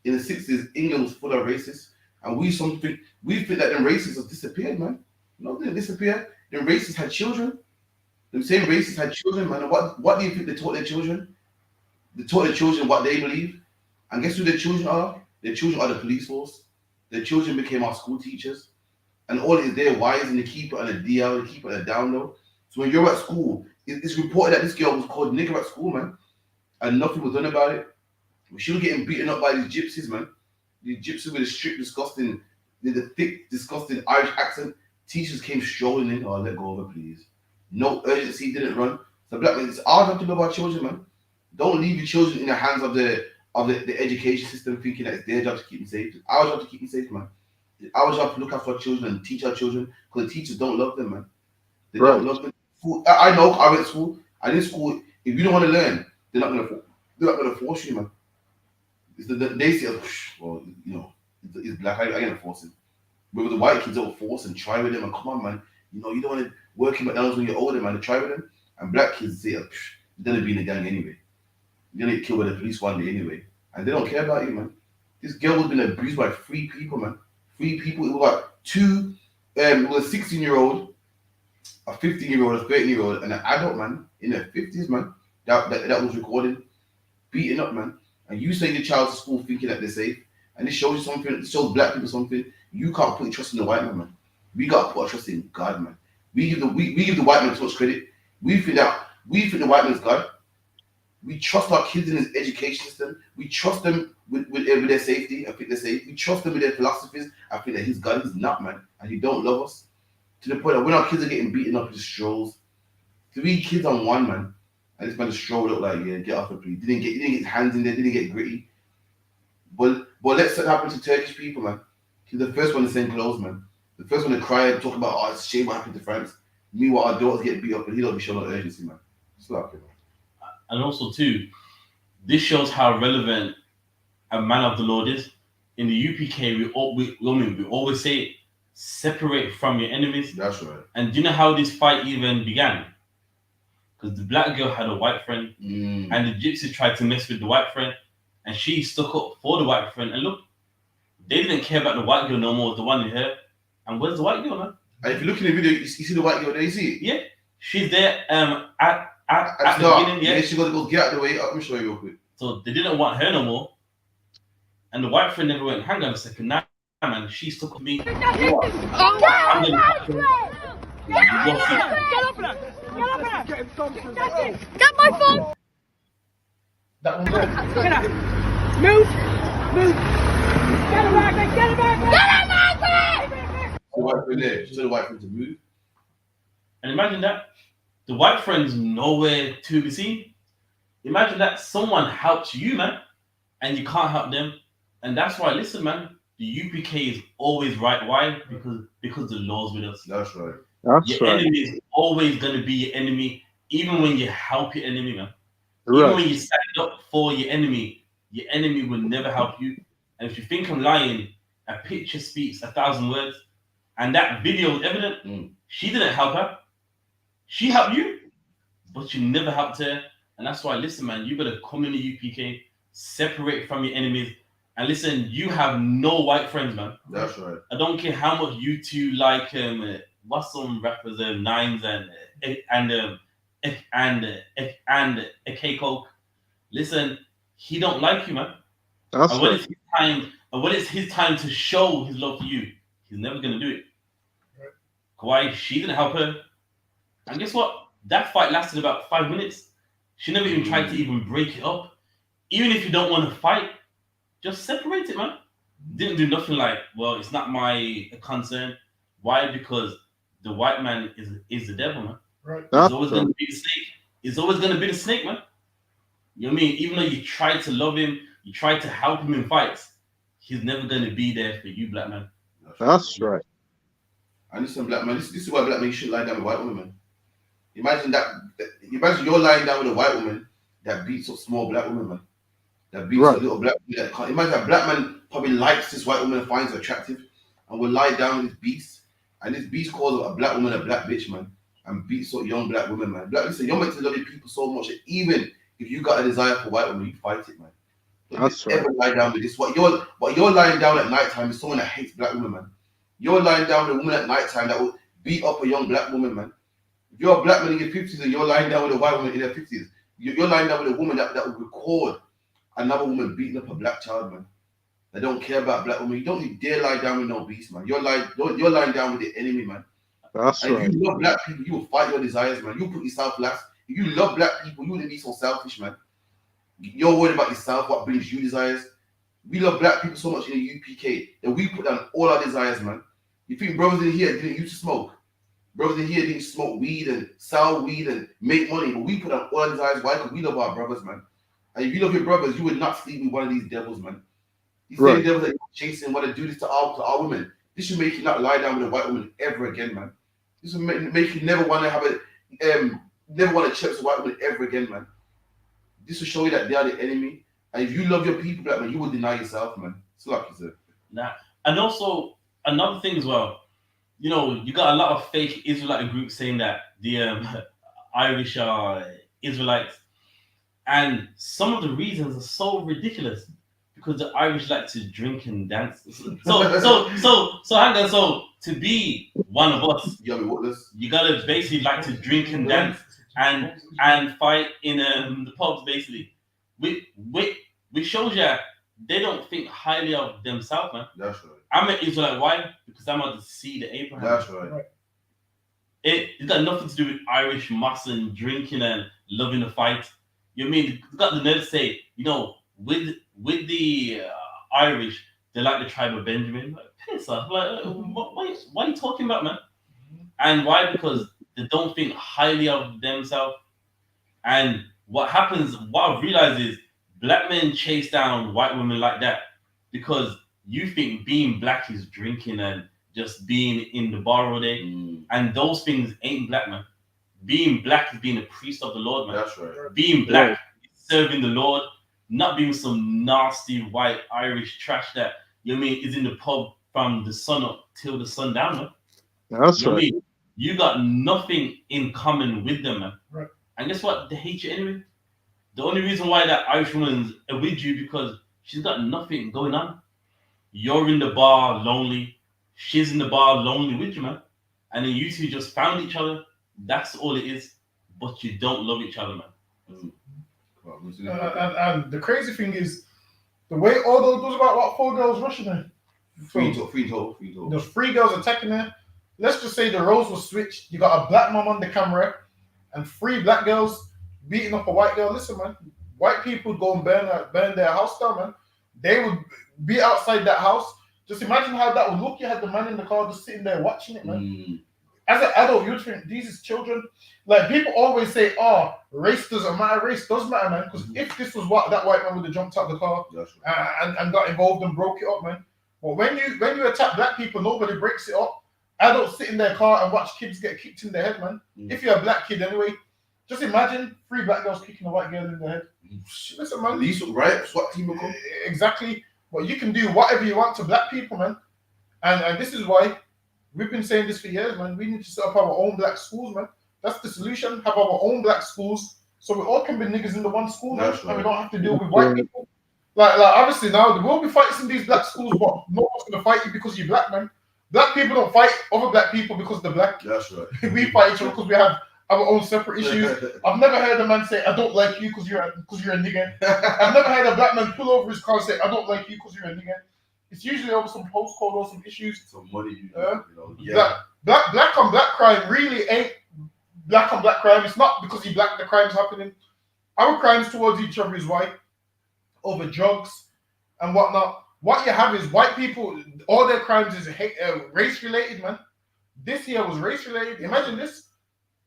in the 60s, England was full of racists, and we think that them racists have disappeared, man. No, they didn't disappear. Them racists had children. Them same racists had children, man. And what do you think they taught their children? They taught their children what they believe. And guess who their children are? Their children are the police force. Their children became our school teachers. And all it is their wives, and they keep it on a DL, they keep it on a down low. So when you're at school, it's reported that this girl was called nigger at school, man. And nothing was done about it. She was getting beaten up by these gypsies, man. These gypsies with a strict, disgusting, the thick, disgusting Irish accent. Teachers came strolling in. Oh, let go of her, please. No urgency, didn't run. So black men, it's our job to love our children, man. Don't leave your children in the hands of the education system thinking that it's their job to keep them safe. It's our job to keep them safe, man. It's our job to look after our children and teach our children, because the teachers don't love them, man. They don't love them. I know, I went to school. I did school. If you don't want to learn, they're not gonna force you, man. They say, well, you know, it's black. I ain't gonna force it. But with the white kids, they'll force and try with them. And come on, man. You know, you don't want to work in McDonald's when you're older, man. To try with them. And black kids say, you're gonna be in the gang anyway. You're gonna get killed by the police one day anyway. And they don't care about you, man. This girl was been abused by 3 people, man. 3 people. It was like 2. It was a 16-year-old, a 15-year-old, a 13-year-old, and an adult man in their 50s, man. That was recorded, beating up, man. And you send your child to school thinking that they're safe, and it shows you something. It shows black people something. You can't put your trust in the white man. We gotta put our trust in God, man. We give the white man too much credit. We think the white man's God. We trust our kids in his education system. We trust them with their safety. I think they're safe. We trust them with their philosophies. I think that he's God. He's not, man, and he don't love us to the point that when our kids are getting beaten up, he just strolls. 3 kids on 1, man. And this man just strolled up like, yeah, get off the police. Didn't get his hands in there, didn't get gritty. But let's that happen to Turkish people, man. He's the first one to send clothes, man. The first one to cry and talk about, oh, it's a shame what happened to France. Meanwhile, our daughters get beat up and he don't be showing no urgency, man. It's like it, man. And also, too, this shows how relevant a man of the Lord is. In the UPK, we always say, separate from your enemies. That's right. And do you know how this fight even began? Because the black girl had a white friend, and the gypsy tried to mess with the white friend, and she stuck up for the white friend. And look, they didn't care about the white girl no more, the one in her. And where's the white girl, man? And if you look in the video, you see the white girl there, you see it? Yeah. She's there at the beginning, yeah. She got to go get out of the way. Let me show you real quick. So they didn't want her no more. And the white friend never went, hang on a second, nah, man, she stuck with me. Get off Get my phone! That one there. Get up! Move! Get him back! Get him back! The white friend there. She told the white friend to move. And imagine that. The white friend's nowhere to be seen. Imagine that someone helps you, man, and you can't help them. And that's why, listen, man, the UPK is always right. Why? Because the law's with us. That's right. Your enemy is always going to be your enemy, even when you help your enemy, man. Even when you stand up for your enemy will never help you. And if you think I'm lying, a picture speaks 1,000 words. And that video is evident. She didn't help her. She helped you, but you never helped her. And that's why, listen, man, you got to come in the UPK, separate from your enemies. And listen, you have no white friends, man. That's right. I don't care how much you two like what's some rappers Nines and K Coke. Listen, he don't like you, man. That's and when it's his time to show his love for you, he's never gonna do it. Why? She didn't help her. And guess what? That fight lasted about 5 minutes. She never even tried to even break it up. Even if you don't want to fight, just separate it, man. Didn't do nothing like, well, it's not my concern. Why? Because the white man is the devil, man. Right. It's always going to be the snake. It's always going to be the snake, man. You know what I mean? Even though you try to love him, you try to help him in fights, he's never going to be there for you, black man. That's right. And listen, black man, this is why black men shouldn't lie down with white women, man. Imagine you're lying down with a white woman that beats up small black women, man. That beats a little black woman that can't. Imagine a black man probably likes this white woman and finds her attractive and will lie down with this beast. And this beast calls a black woman a black bitch, man. And beats up young black women, man. Listen, you're meant to love your people so much that even if you got a desire for white women, you fight it, man. That's Ever lie down with this? What you're lying down at night time is someone that hates black women, man. You're lying down with a woman at night time that will beat up a young black woman, man. If you're a black man in your 50s and you're lying down with a white woman in her 50s, you're lying down with a woman that will record another woman beating up a black child, man. They don't care about black women. You don't dare lie down with no beast, man. You're lying down with the enemy, man. That's and right. if you love black people, you will fight your desires, man. You put yourself last. If you love black people, you wouldn't be so selfish, man. You're worried about yourself, what brings you desires. We love black people so much in the UPK that we put down all our desires, man. You think brothers in here didn't used to smoke? Brothers in here didn't smoke weed and sell weed and make money, but we put down all our desires. Why? Because we love our brothers, man. And if you love your brothers, you would not sleep with one of these devils, man. These same devils that you're chasing want to do this to our women. This should make you not lie down with a white woman ever again, man. This will make you never want to have never want to chase a white woman ever again, man. This will show you that they are the enemy. And if you love your people, black man, you will deny yourself, man. It's like you said. Nah. And also, another thing as well, you know, you got a lot of fake Israelite groups saying that the Irish are Israelites. And some of the reasons are so ridiculous because the Irish like to drink and dance. So hang on. So to be one of us, you gotta basically like to drink and dance and fight in the pubs, basically. Which shows you they don't think highly of themselves, man. That's right. I'm an Israelite. Why? Because I'm on the seed of Abraham. That's right. It's got nothing to do with Irish mass and drinking and loving a fight. You know what I mean? You got the nerve to say, you know, with the Irish, they're like the tribe of Benjamin. Like, piss off. Like, what are you talking about, man? And why? Because they don't think highly of themselves. And what happens, what I've realized is black men chase down white women like that because you think being black is drinking and just being in the bar all day. And those things ain't black, man. Being black is being a priest of the Lord, man. That's right. Being black is serving the Lord, not being some nasty white Irish trash that, you know what I mean, is in the pub from the sun up till the sun down, man. That's you know right. What I mean? You got nothing in common with them, man. Right. And guess what? They hate you anyway. The only reason why that Irish woman's with you because she's got nothing going on. You're in the bar lonely. She's in the bar lonely with you, man. And then you two just found each other. That's all it is. But you don't love each other, man. And the crazy thing is, the way all those about what 4 girls rushing her. Free total. There's 3 girls attacking her. Let's just say the roles were switched. You got a black mom on the camera and 3 black girls beating up a white girl. Listen, man, white people go and burn their house down, man. They would be outside that house. Just imagine how that would look. You had the man in the car just sitting there watching it, man. As an adult, you think these is children. Like people always say, "Oh, race doesn't matter." Race does matter, man. Because if this was what that white man would have jumped out the car and got involved and broke it up, man. But when you attack black people, nobody breaks it up. Adults sit in their car and watch kids get kicked in the head, man. If you're a black kid, anyway, just imagine 3 black girls kicking a white girl in the head. Listen, man. These right, SWAT team will come. Exactly. But you can do whatever you want to black people, man. And this is why we've been saying this for years, man. We need to set up our own black schools, man. That's the solution. Have our own black schools so we all can be niggas in the one school, man. And we don't have to deal with white people. Like obviously now there will be fights in these black schools, but no one's gonna fight you because you're black, man. Black people don't fight other black people because they're black. That's right. We fight each other because we have our own separate issues. I've never heard a man say, "I don't like you because you're a nigger." I've never heard a black man pull over his car and say, "I don't like you because you're a nigger." It's usually over some postcode or some issues. Some money, you know. Black on black crime really ain't black on black crime. It's not because you're black the crime's happening. Our crimes towards each other is white, over drugs and whatnot. What you have is white people, all their crimes is race related, man. This here was race related. Imagine this.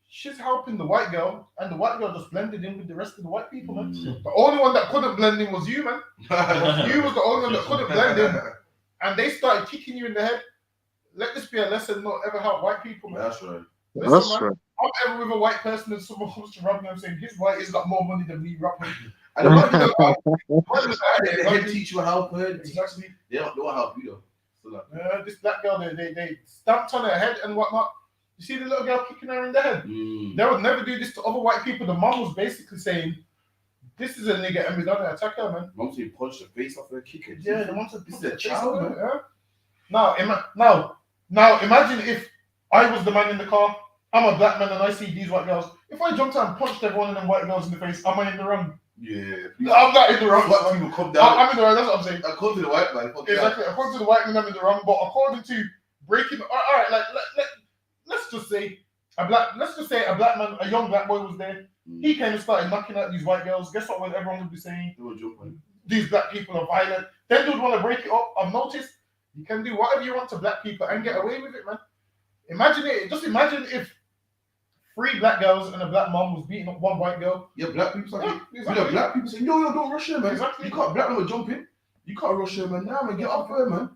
She's helping the white girl, and the white girl just blended in with the rest of the white people, man. The only one that couldn't blend in was you, man. You was the only one that couldn't blend in. And they started kicking you in the head. Let this be a lesson, not ever help white people, man. That's right. Listen, That's man, right. I'm ever with a white person and someone comes to rob me, I'm saying, his white has got more money than me, rob him. And the head teacher will help her. Exactly. They don't help you, though. So This black girl, they stamped on her head and whatnot. You see the little girl kicking her in the head? They would never do this to other white people. The mom was basically saying, This is a nigga and we done an attacker, man. Once you punch the face off her, kick it. Yeah, they want to. This is a child, man. Yeah. Now, imagine if I was the man in the car. I'm a black man and I see these white girls. If I jumped out and punched every one of them white girls in the face, am I in the wrong? Yeah. I'm not in the wrong. Black people come down. I'm in the wrong. That's what I'm saying. According to the white man. Exactly. According to the white man, I'm in the wrong. But according to breaking, all right, like let's just say a black man, a young black boy was there. He came and started knocking out these white girls. Guess what? Everyone would be saying these black people are violent. Then they'd want to break it up. I've noticed you can do whatever you want to black people and get away with it, man. Imagine it. Just imagine if 3 black girls and a black mom was beating up 1 white girl. Yeah, black people say, exactly. Black people say, yo, don't rush her, man. Exactly. You can't, black people jumping. You can't rush her, man. Nah, man, get up her, man.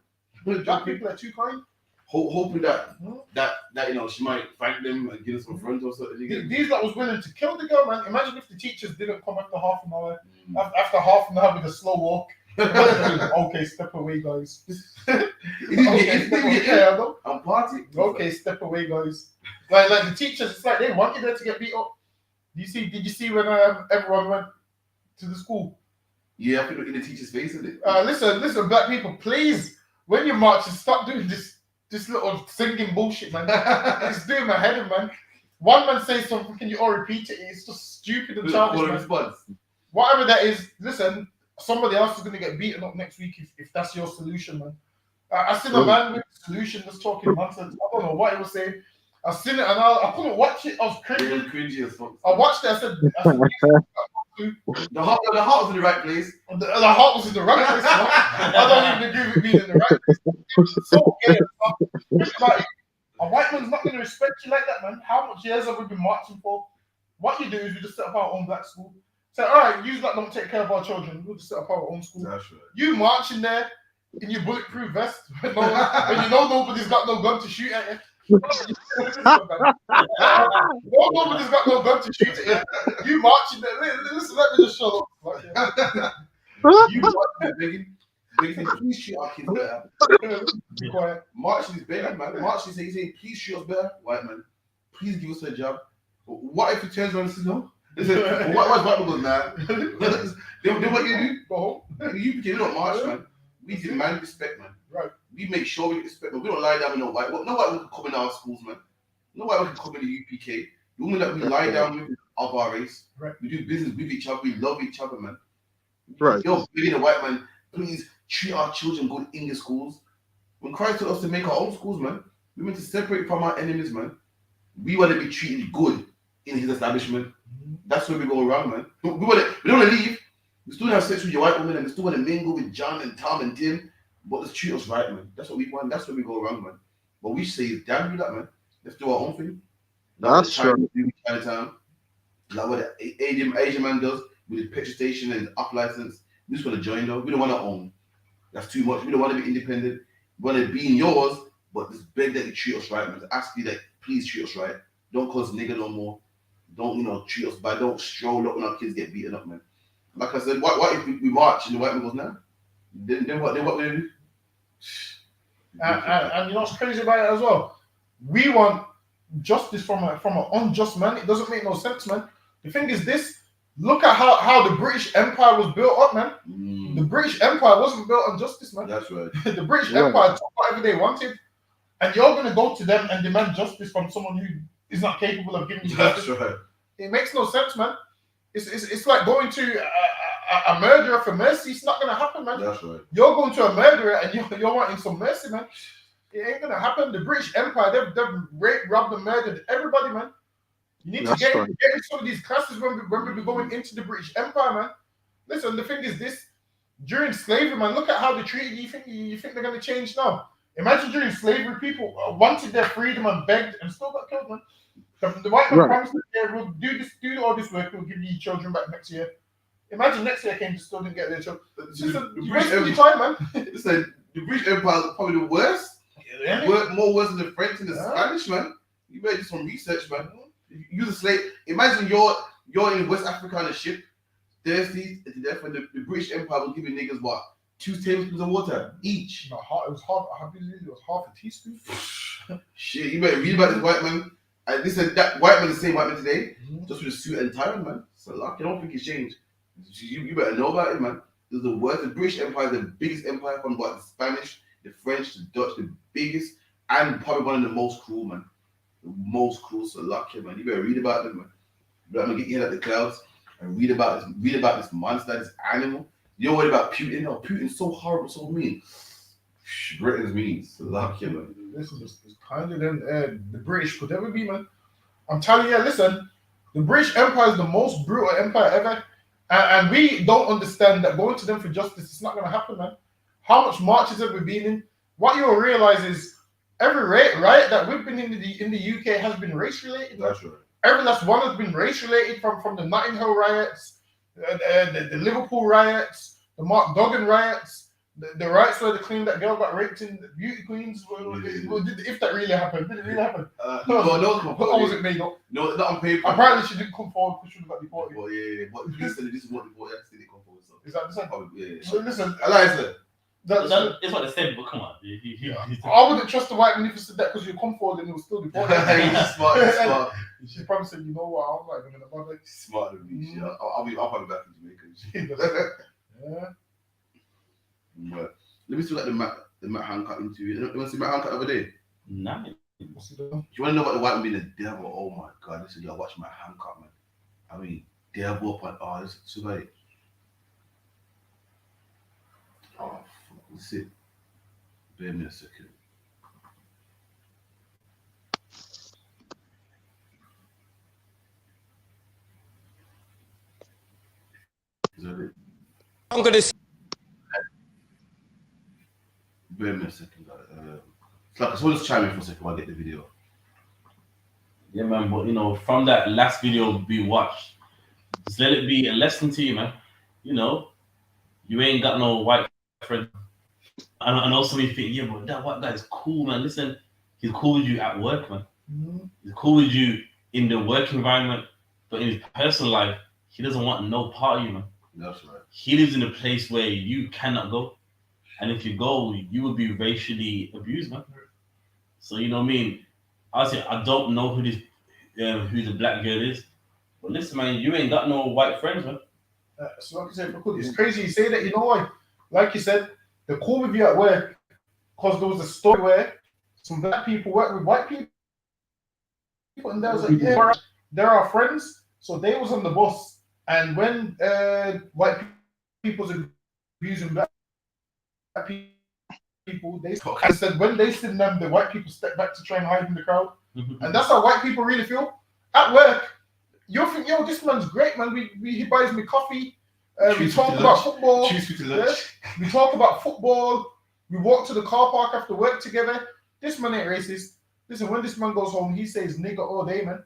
Black people are too kind. Hoping that you know, she might thank them and give us some friends or something. These that was willing to kill the girl, man. Imagine if the teachers didn't come after half an hour. After half an hour with a slow walk. Okay, step away, guys. I'm party. Okay, step away, guys. Like the teachers, it's like they want you there to get beat up. Did you see when everyone went to the school? Yeah, I think in the teacher's face, isn't it? Listen, black people, please, when you're marching, stop doing this little singing bullshit, man. It's doing my head in, man. One man says something, can you all repeat it? It's just stupid and childish, man. Whatever that is, listen, somebody else is going to get beaten up next week if that's your solution, man. I seen a man with a solution that's talking nonsense. I don't know what he was saying. I seen it and I couldn't watch it. I was cringing. Cringy as fuck. I watched it. I said the heart was in the right place. The heart was in the right place. I don't even agree with being in the right place. It was so gay. Like, a white man's not going to respect you like that, man. How much years have we been marching for? What you do is we just set up our own black school. Say, all right, you lot don't take care of our children. We'll just set up our own school. That's right. You march in there in your bulletproof vest when you know nobody's got no gun to shoot at you. Nobody's got no gun to shoot at you. You march in there. Listen, let me just shut up. You march in there, begging, please shoot our kids better. Be quiet. March is begging, man. March is saying, please shoot us better, white man. Please give us a job. What if he turns around and says no? What's white people now? Then what you do? Go home. You don't march, man. We demand respect, man. Right. We make sure we get respect, but we don't lie down with no white. No white will come in our schools, man. No white will come in the UPK. The women that we lie down with of our race. Right. We do business with each other. We love each other, man. Right. Yo, being a white man, please treat our children good in the schools. When Christ told us to make our own schools, man, we meant to separate from our enemies, man. We want to be treated good in his establishment. That's where we go wrong, man. We don't want to leave. We still have sex with your white woman and we still want to mingle with John and Tom and Tim. But let's treat us right, man. That's what we want. That's where we go wrong, man. But we say, damn you that, man. Let's do our own thing. That's true. Chinatown. Like what the Asian man does with his petrol station and his up license. We just want to join though. We don't want to own. That's too much. We don't want to be independent. We want to be in yours, but just beg that you treat us right, man. Ask you that, please treat us right. Don't call us nigga no more. Don't, treat us bad. Don't stroll up when our kids get beaten up, man. Like I said, what if we march and the white man goes, nah? Then what we do? And you know what's crazy about it as well? We want justice from an unjust man. It doesn't make no sense, man. The thing is this, look at how the British Empire was built up, man. The British Empire wasn't built on justice, man. That's right. The British Empire took whatever they wanted. And you're going to go to them and demand justice from someone who is not capable of giving you justice. That's right. It makes no sense, man. It's like going to a murderer for mercy. It's not going to happen, man. That's right. You're going to a murderer and you're wanting some mercy, man. It ain't going to happen. The British Empire, they've raped, robbed, and murdered everybody, man. You need to get in some of these classes when we be going into the British Empire, man. Listen, the thing is this. During slavery, man, look at how they treated you. You think they're going to change now? Imagine during slavery, people wanted their freedom and begged and still got killed, man. The white man promised that we'll do all this work, we'll give you children back next year. Imagine next year came to still didn't get their children. You're wasting your time, man. Listen, the British Empire is probably the worst. More worse than the French and the Spanish, man. You better do some research, man. You're a slave. Imagine you're in West Africa on a ship, thirsty to death, and the British Empire will give you niggas what? 2 tablespoons of water each. No, it was half. I believe it was half a teaspoon. Shit, you better read about this white man. And listen, that white man is the same white man today, just with a suit and tie on, man. So luck, I don't think he's changed. You better know about it, man. It's the worst. The British Empire is the biggest empire from what the Spanish, the French, the Dutch, the biggest, and probably one of the most cruel, man. The most cruel. So lucky, man. You better read about them, man. You better get your head out the clouds and read about this monster, this animal. You don't worry about Putin. No, Putin's so horrible, so mean. Britain's mean. So lucky, man. Listen, it's kinder than the British could ever be, man. I'm telling you, listen, the British Empire is the most brutal empire ever. And we don't understand that going to them for justice is not going to happen, man. How much marches have we been in? What you'll realize is every riot that we've been in the UK has been race related. That's right. Every last one has been race related from the Notting Hill riots, the Liverpool riots, the Mark Duggan riots, the riots where they claimed that girl got raped in the Beauty Queens. If that really happened, did it really happen? No, or was it made up? No, not on paper. Apparently, she didn't come forward because she would have got deported. Well, yeah, but this is what deported. She didn't come forward. So. Is that the same? Oh, yeah. So listen, Eliza. It's what they said, but come on. I wouldn't trust the white man if he said that because you come forward and he was still deported. He's smart. She probably said, you know what, I'm not even gonna bother. Smart than me. I'll probably back in Jamaica. Yeah. But let me see like the Matt Hancock interview. You want to see Matt Hancock the other day? Nah. You want to know about the white man being the devil? Oh my God! Listen, y'all watch Matt Hancock, man. I mean, devil upon this is super. Oh, fuck. Let's see. Bear me a second. Is that it? I'm gonna. Bear me a second. It's like I just want to chime in for a second while I get the video. Yeah, man. But you know, from that last video we watched, just let it be a lesson to you, man. You know, you ain't got no white friend. I know some of you think, yeah, but that white guy is cool, man. Listen, he's cool with you at work, man. He's cool with you in the work environment, but in his personal life, he doesn't want no part of you, man. That's right. He lives in a place where you cannot go, and if you go, you will be racially abused, man. So you know what I mean. Honestly, I don't know who the black girl is, but listen, man, you ain't got no white friends, man. So like I said, it's crazy you say that. You know why? Like you said, they're cool with you at work because there was a story where some black people work with white people, and there was like, yeah, they're our friends. So they was on the bus, and when white people was abusing black people, they said when they seen them, the white people step back to try and hide in the crowd, and that's how white people really feel at work. You think, yo, this man's great, man. He buys me coffee. We talk about football. Yeah? We talk about football. We walk to the car park after work together. This man ain't racist. Listen, when this man goes home, he says nigga all day, man.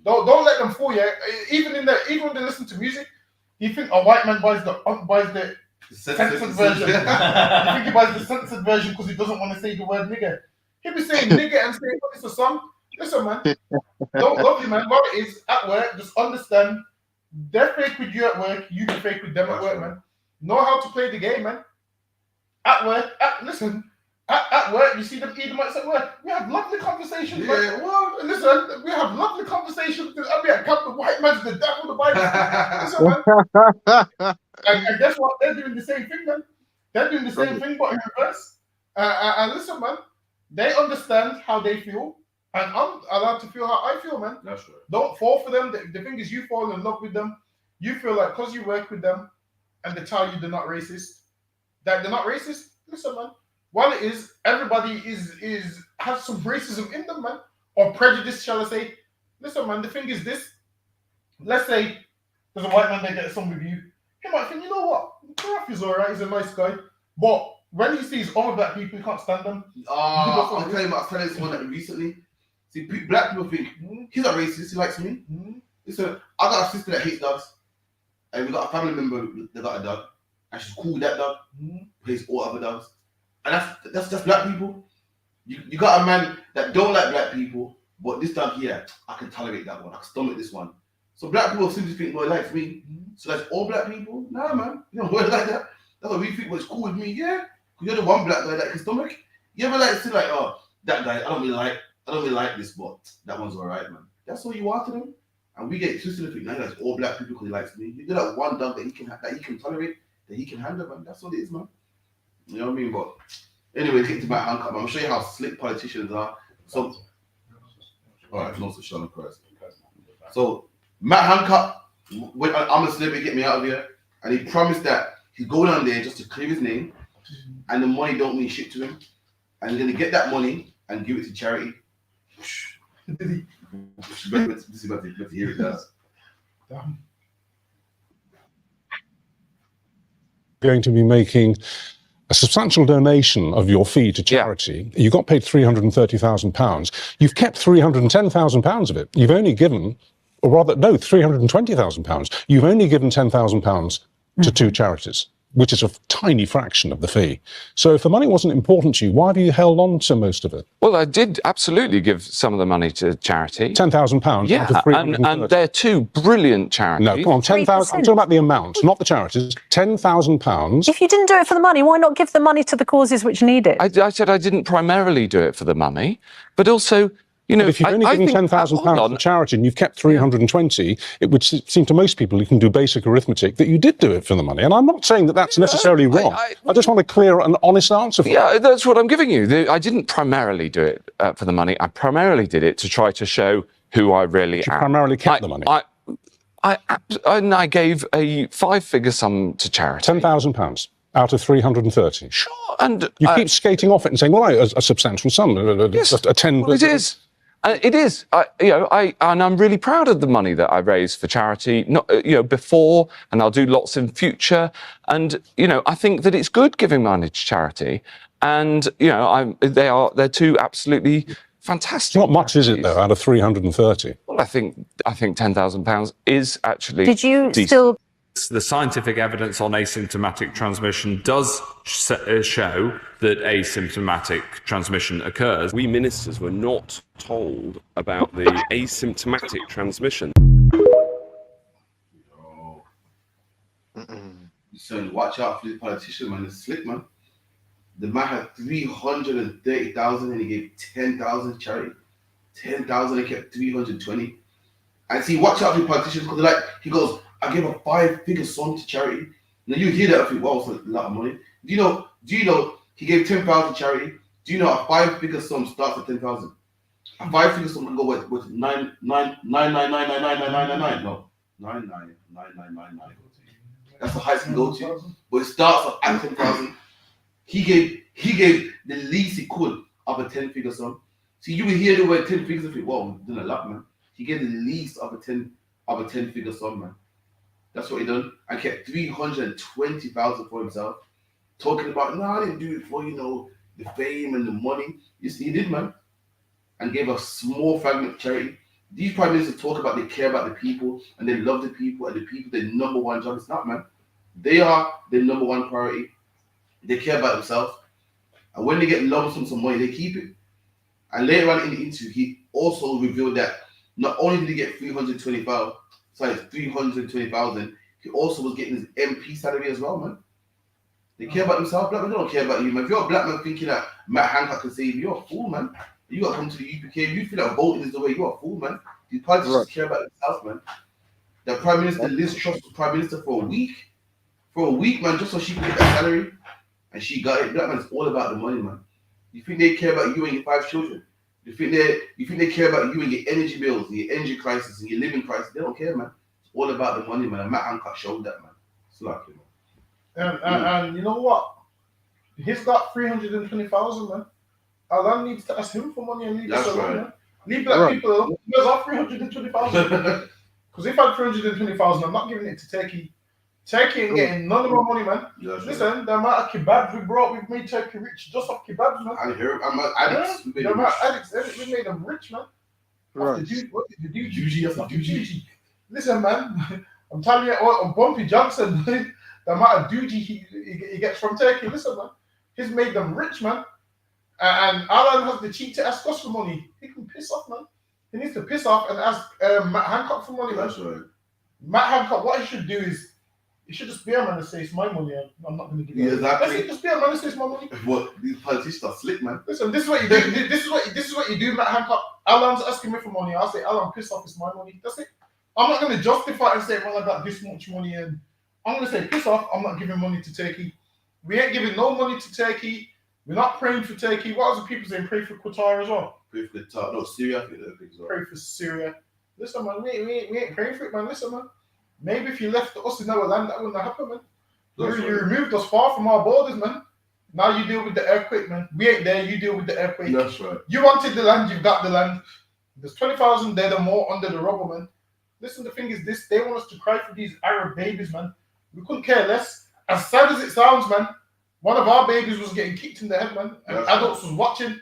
Don't let them fool you. Even when they listen to music, you think a white man buys the censored version. You think he buys the censored version because he doesn't want to say the word nigga. He'll be saying nigga and saying, "What is a song?" Listen, man. Don't love you, man. What it is at work, just understand. They're fake with you at work. You be fake with them at work, man. Know how to play the game, man. At work, at work, you see them Edomites at work. We have lovely conversations. Yeah. Man. Well, listen, we have lovely conversations. I mean, the white man's the devil, the Bible. Listen, man. And guess what? They're doing the same thing, man. They're doing the same thing, but in reverse. And listen, man. They understand how they feel. And I'm allowed to feel how I feel, man. That's right. Don't fall for them. The thing is, you fall in love with them. You feel like because you work with them and they tell you they're not racist, that they're not racist. Listen, man. While it is, everybody has some racism in them, man, or prejudice, shall I say? Listen, man. The thing is this. Let's say there's a white man that gets some with you. He might think, you know what? Karaf is alright. He's a nice guy, but when he sees other black people, he can't stand them. I'm telling you someone that recently. See, black people think he's not racist. He likes me. Listen, I got a sister that hates dogs, and we got a family member that got a dog, and she's cool with that dog. Hates all other dogs, and that's just black people. You got a man that don't like black people, but this dog here, I can tolerate that one. I can stomach this one. So black people simply think, well, he likes me. So that's all black people? Nah, man. You don't work like that. That's what we think. Well, it's cool with me, yeah. Because you're the one black guy that can stomach. You ever say like, oh, that guy, I don't really like this, but that one's alright, man. That's all you are to them. And we get twisted to think now that's all black people because he likes me. You do that one dunk that he can tolerate, that he can handle, man. That's all it is, man. You know what I mean? But anyway, get to Matt Hancock. I'm gonna show you how slick politicians are. So, all right, no, so Shalom Christ. So Matt Hancock, when I'm a celebrity, get me out of here, and he promised that he's going on there just to clear his name, and the money don't mean shit to him, and he's gonna get that money and give it to charity. This is about to hear it, guys. Going to be making a substantial donation of your fee to charity. You got paid £330,000. You've kept £310,000 of it. You've only given, or rather, no, £320,000. You've only given £10,000 to two charities, which is a tiny fraction of the fee. So if the money wasn't important to you, why have you held on to most of it? Well, I did absolutely give some of the money to charity. £10,000 Yeah, out of 330. and they're two brilliant charities. No, come on, 10,000. I'm talking about the amount, not the charities. £10,000. If you didn't do it for the money, why not give the money to the causes which need it? I said I didn't primarily do it for the money, but also, you know, But if you've only given £10,000 to charity and you've kept 320, it would seem to most people who can do basic arithmetic that you did do it for the money. And I'm not saying that that's necessarily wrong. I just want a clear and honest answer for Yeah, that's what I'm giving you. I didn't primarily do it for the money. I primarily did it to try to show who I really am. You primarily kept the money. I gave a five-figure sum to charity. £10,000 out of 330. Sure, and you keep skating off it and saying, "Well, a substantial sum, yes, a 10." Well, it is. It is. And I'm really proud of the money that I raised for charity. Not, before, and I'll do lots in future. And I think that it's good giving money to charity. And they're two absolutely fantastic. Not much, is it though, out of 330? Well, I think £10,000 is actually. Did you decent. still? The scientific evidence on asymptomatic transmission does show that asymptomatic transmission occurs. We ministers were not told about the asymptomatic transmission. So watch out for this politician, man. It's slick, man. The man had 330,000 and he gave 10,000 to charity. 10,000 and kept 320. And see, watch out for the politicians because he goes, I gave a 5-figure sum to charity. Now you hear that and think, wow, it's a lot of money. Do you know he gave 10,000 to charity? Do you know a 5-figure sum starts at 10,000? A 5-figure sum can go with 9999999. No, 99999. That's the highest it can go to. But it starts at 10,000. He gave the least he could of a 10-figure sum. See, you will hear the word 10 figures and think, wow, we're doing a lot, man. He gave the least of a 10-figure sum, man. That's what he done. I kept 320,000 for himself. Talking about, no, I didn't do it for, the fame and the money. Yes, he did, man. And gave a small fragment of charity. These prime ministers talk about they care about the people and they love the people and the people, their number one job. It's not, man. They are their number one priority. They care about themselves. And when they get lump sum some money, they keep it. And later on in the interview, he also revealed that not only did he get 320,000, he also was getting his MP salary as well, man. They care about themselves, black men. They don't care about you, man. If you're a black man thinking that Matt Hancock can save you, you're a fool, man. You got to come to the UPK. If you feel that voting is the way, you're a fool, man. These politicians care about themselves, man. The Prime Minister Liz Truss was Prime Minister for a week. For a week, man, just so she could get that salary. And she got it. Black man, it's all about the money, man. You think they care about you and your 5 children? You think they care about you and your energy bills, and your energy crisis, and your living crisis? They don't care, man. It's all about the money, man. And Matt Hancock showed that, man. It's lucky, man. And you know what? He's got 320,000, man. Allah needs to ask him for money and leave us alone, man. Leave black people alone. He goes off 320,000. Because if I had 320,000, I'm not giving it to Turkey. Turkey ain't getting none of my money, man. Listen, the amount of kebabs we brought, we've made Turkey rich just off kebabs, man. I hear I'm addicts. The amount of addicts, we made them rich, man. What did you do? Listen, man, I'm telling you, on Bumpy Johnson, the amount of doogie he gets from Turkey, listen, man, he's made them rich, man. And Alan has the cheek to ask us for money. He can piss off, man. He needs to piss off and ask Matt Hancock for money, man. That's right. Matt Hancock, what he should do is, he should just be a man and say it's my money. I'm not going to give it. Exactly. Just be a man and say it's my money. What these politicians are slick, man. Listen, this is what you do. This is what you do, Matt Hancock. Alan's asking me for money. I'll say, Alan, piss off, it's my money. That's it. I'm not going to justify and say, well, I got this much money, and I'm going to say, piss off, I'm not giving money to Turkey. We ain't giving no money to Turkey. We're not praying for Turkey. What was the people saying? Pray for Qatar as well. Pray for Qatar. No, Syria. I think as well. Pray for Syria. Listen, man, we ain't praying for it, man. Listen, man. Maybe if you left us in our land, that wouldn't happen, man. You removed us far from our borders, man. Now you deal with the earthquake, man. We ain't there. You deal with the earthquake. That's right. You wanted the land, you've got the land. There's 20,000 dead or more under the rubble, man. Listen, the thing is this, they want us to cry for these Arab babies, man. We couldn't care less. As sad as it sounds, man, one of our babies was getting kicked in the head, man. And adults was watching.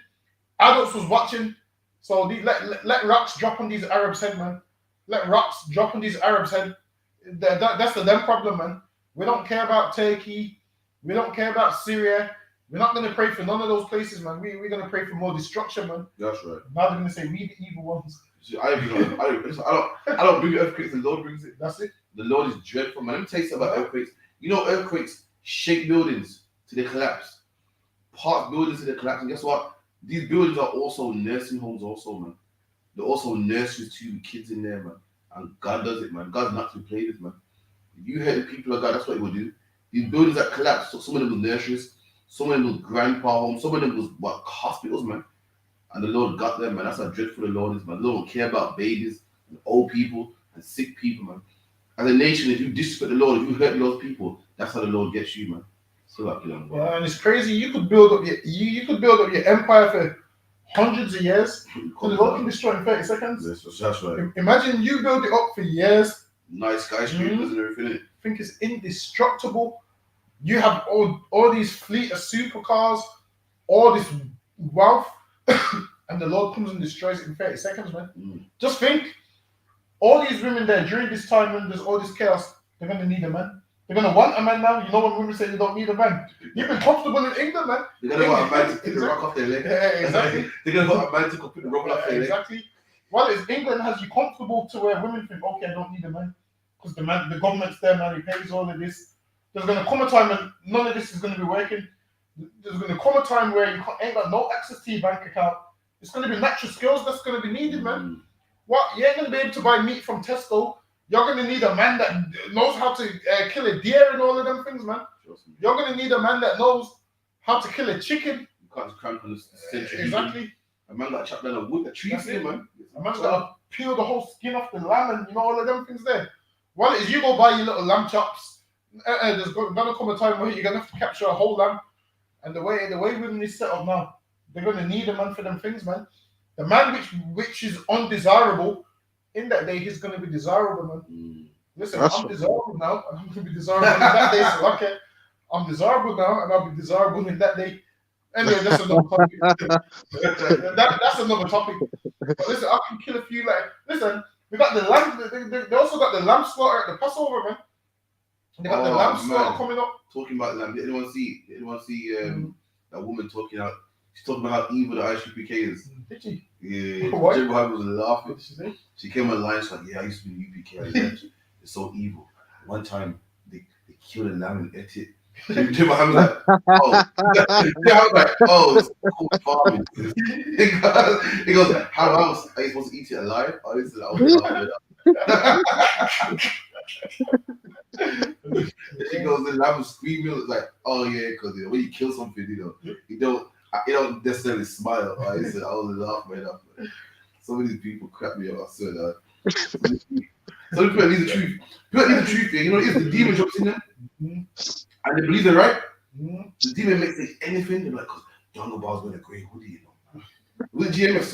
So let rocks drop on these Arabs' head, man. Let rocks drop on these Arabs' head. That's the them problem, man. We don't care about Turkey. We don't care about Syria. We're not going to pray for none of those places, man. We're going to pray for more destruction, man. That's right. Now they're going to say we the evil ones. I don't bring earthquakes. The Lord brings it. That's it. The Lord is dreadful, man. Let me tell you something about earthquakes. You know, earthquakes shake buildings to their collapse. Park buildings to their collapse. And guess what? These buildings are also nursing homes, also, man. They're also nurseries too, with kids in there, man. And God does it, man. God's not to play with, man. If you hurt the people of God, that's what He will do. These buildings that collapsed, so some of them were nurseries, some of them was grandpa homes, some of them was hospitals, man. And the Lord got them, man. That's how dreadful the Lord is, man. The Lord don't care about babies and old people and sick people, man. As a nation, if you disrespect the Lord, if you hurt those people, that's how the Lord gets you, man. So like, yeah, and it's crazy. You could build up your empire for hundreds of years. So the Lord can destroy in 30 seconds. Yes, that's right. Imagine you build it up for years. Nice skyscrapers and everything. I think it's indestructible. You have all these fleet of supercars, all this wealth, and the Lord comes and destroys it in 30 seconds, man. Just think, all these women there during this time when there's all this chaos, they're going to need a man. They're going to want a man now. You know when women say they don't need a man? You've been comfortable in England, man. They're going to want a man to pick the rock off their leg. Yeah, exactly. They're going to want a man to pick the rock off their leg. Exactly. Well, it's England has you comfortable to where women think, okay, I don't need a man. Because the government's there, man, he pays all of this. There's going to come a time when none of this is going to be working. There's going to come a time where you ain't got no access to your bank account. It's going to be natural skills that's going to be needed, man. What? You ain't going to be able to buy meat from Tesco. You're going to need a man that knows how to kill a deer and all of them things, man. You're going to need a man that knows how to kill a chicken. You can't just cramp on the century. Exactly. A man got to chop down a tree for you, man. A man's got to peel the whole skin off the lamb and all of them things there. Well, as you go buy your little lamb chops, there's going to come a time where you're going to have to capture a whole lamb. And the way women is set up now, they're going to need a man for them things, man. The man which is undesirable, in that day, he's going to be desirable, man. Listen, I'm desirable now, and I'm going to be desirable in that day. So, okay, I'm desirable now, and I'll be desirable in that day. Anyway, that's another topic. That's another topic. But listen, I can kill a few. Listen, we got the lamb. They also got the lamb slaughter at the Passover, man. They got the lamb slaughter coming up. Talking about lamb. Did anyone see that woman talking out? She's talking about how evil the I.S.U.P.K is. Did she? Yeah. What? Jim was laughing. She came online. She's like, "Yeah, I used to be UPK. It's so evil. One time they killed a lamb and ate it." Jim was like, "Oh, it's called farming." He goes, "How else are you supposed to eat it alive?" I was laughing. She goes, the lamb was screaming. It's like, "Oh yeah, because when you kill something, you don't necessarily smile." I said, "I was laughing up." Some of these people crap me up. I swear that. Some people need the truth. People need the truth. You know, if the demon jumps in there and they believe it, right? The demon makes say anything. They're like, "Cause Jungle Bar's going to grey hoodie, you know." With the GMF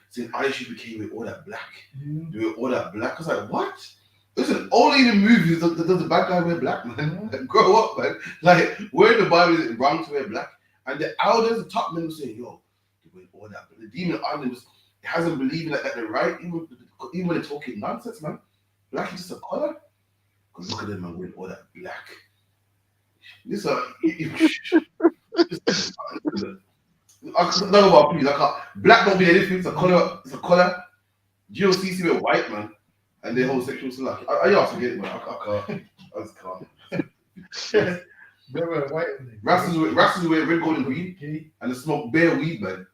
saying I.S.U.P.K with all that black, doing all that black. I was like, what? Listen, only in the movies does the bad guy wear black, man. Grow up, man. Like, where in the Bible is it wrong to wear black? And the elders, the top men were saying, "Yo, they wear all that." But the demon army hasn't believed that they're right, even when they're talking nonsense, man. Black is just a color. Because look at them, man, wearing all that black. This I don't know about please. Black don't be anything. It's a color. It's a color. GOCC wear white, man, and they're homosexual. So like, I also get it, man. I can't. I just can't. They wear white. Rastas wear red, gold, and green, and they smoke bare weed, man.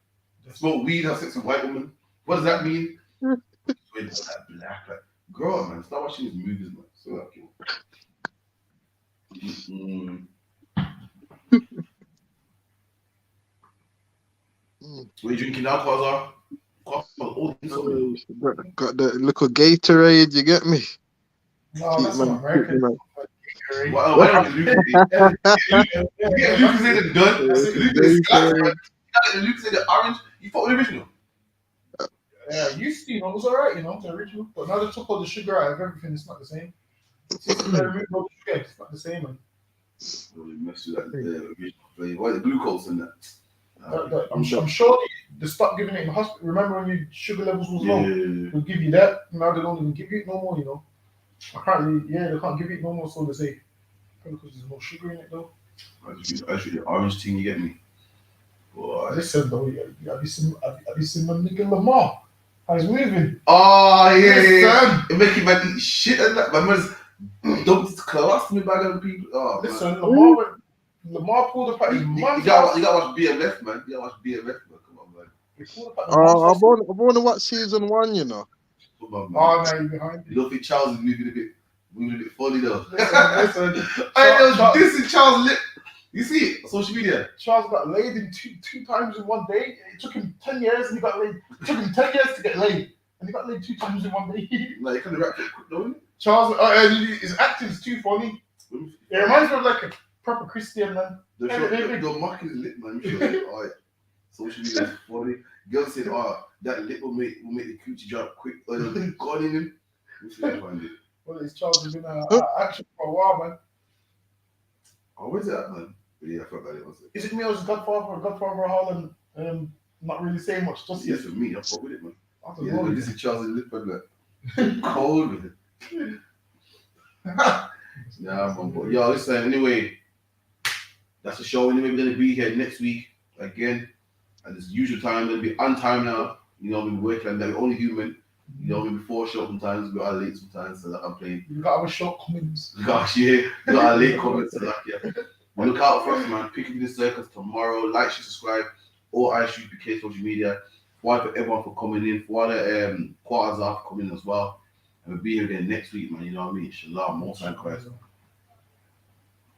They smoke weed, have sex with white women. What does that mean? Wear all that black, like Grow up, man. Start watching these movies, man. So like, What are you drinking now, Quasar? Got the little Gatorade, you get me? No, that's not American. Why don't you Lucas? You get Lucas in the gun. Lucas is the Lucas in the orange. You thought the original. Yeah, used to, you know, it was alright, you know, the original. But now they took all the sugar out of everything, it's not the same. Since they removed all the sugar, it's not the same, man. Really mess with that original flavor. Why the glucose in that? I'm sure they stopped giving it in the hospital. Remember when your sugar levels was low? They'll give you that. Now they don't even give you it no more, you know. Apparently, yeah, they can't give it no more, so they say. Because there's no sugar in it, though. Actually, the orange thing, you get me? Boy. Listen, though, have you seen my nigga Lamar? How he's moving? Oh, yeah. It make him man eat shit and that. My man's dumped class me back on people. Oh, listen, man. Lamar pulled up at his mom's You gotta watch BMF, man. You gotta watch BMF, man. Come on, man. I've only watched season 1, you know. Come on, man. Oh, now you're behind. You don't think Charles is moving a bit funny though? Listen. This is Charles' lip. You see it on social media? Charles got laid in two times in one day. It took him 10 years and he got laid. It took him 10 years to get laid. And he got laid 2 times in one day. Like, you kind of rap it quick, don't you? Charles, his acting's too funny. It reminds me of like a proper Christian man. The mark is lit, man. Oh, yeah. Social media is funny. Girls said, oh, that lip will make the coochie drop quick. Gone in him. Well, it's Charles has been action for a while, man. Oh, where's that, man? Yeah, I forgot it was it. Is it me or is Godfather Holland not really saying much? Just yes, for me, I fuck with it, man. Yeah, but this is Charles' lip, man. Cold with it. Yeah, man. But yo, listen, anyway, that's the show. Anyway, we're gonna be here next week again at this usual time. It'll be on time now. You know, we're working on that. We're only human. You know, maybe before show sometimes, we are late sometimes, so that I'm playing. You got our shortcomings. Gosh, yeah, we got our late comments, so that, yeah. Well, look out for us, man. Picking the circus tomorrow. Like, share, subscribe. All I.S.U.P.K social media. For everyone for coming in. For the quarters off coming as well. And we'll be here again next week, man. You know what I mean? Shalom, more time, Christ.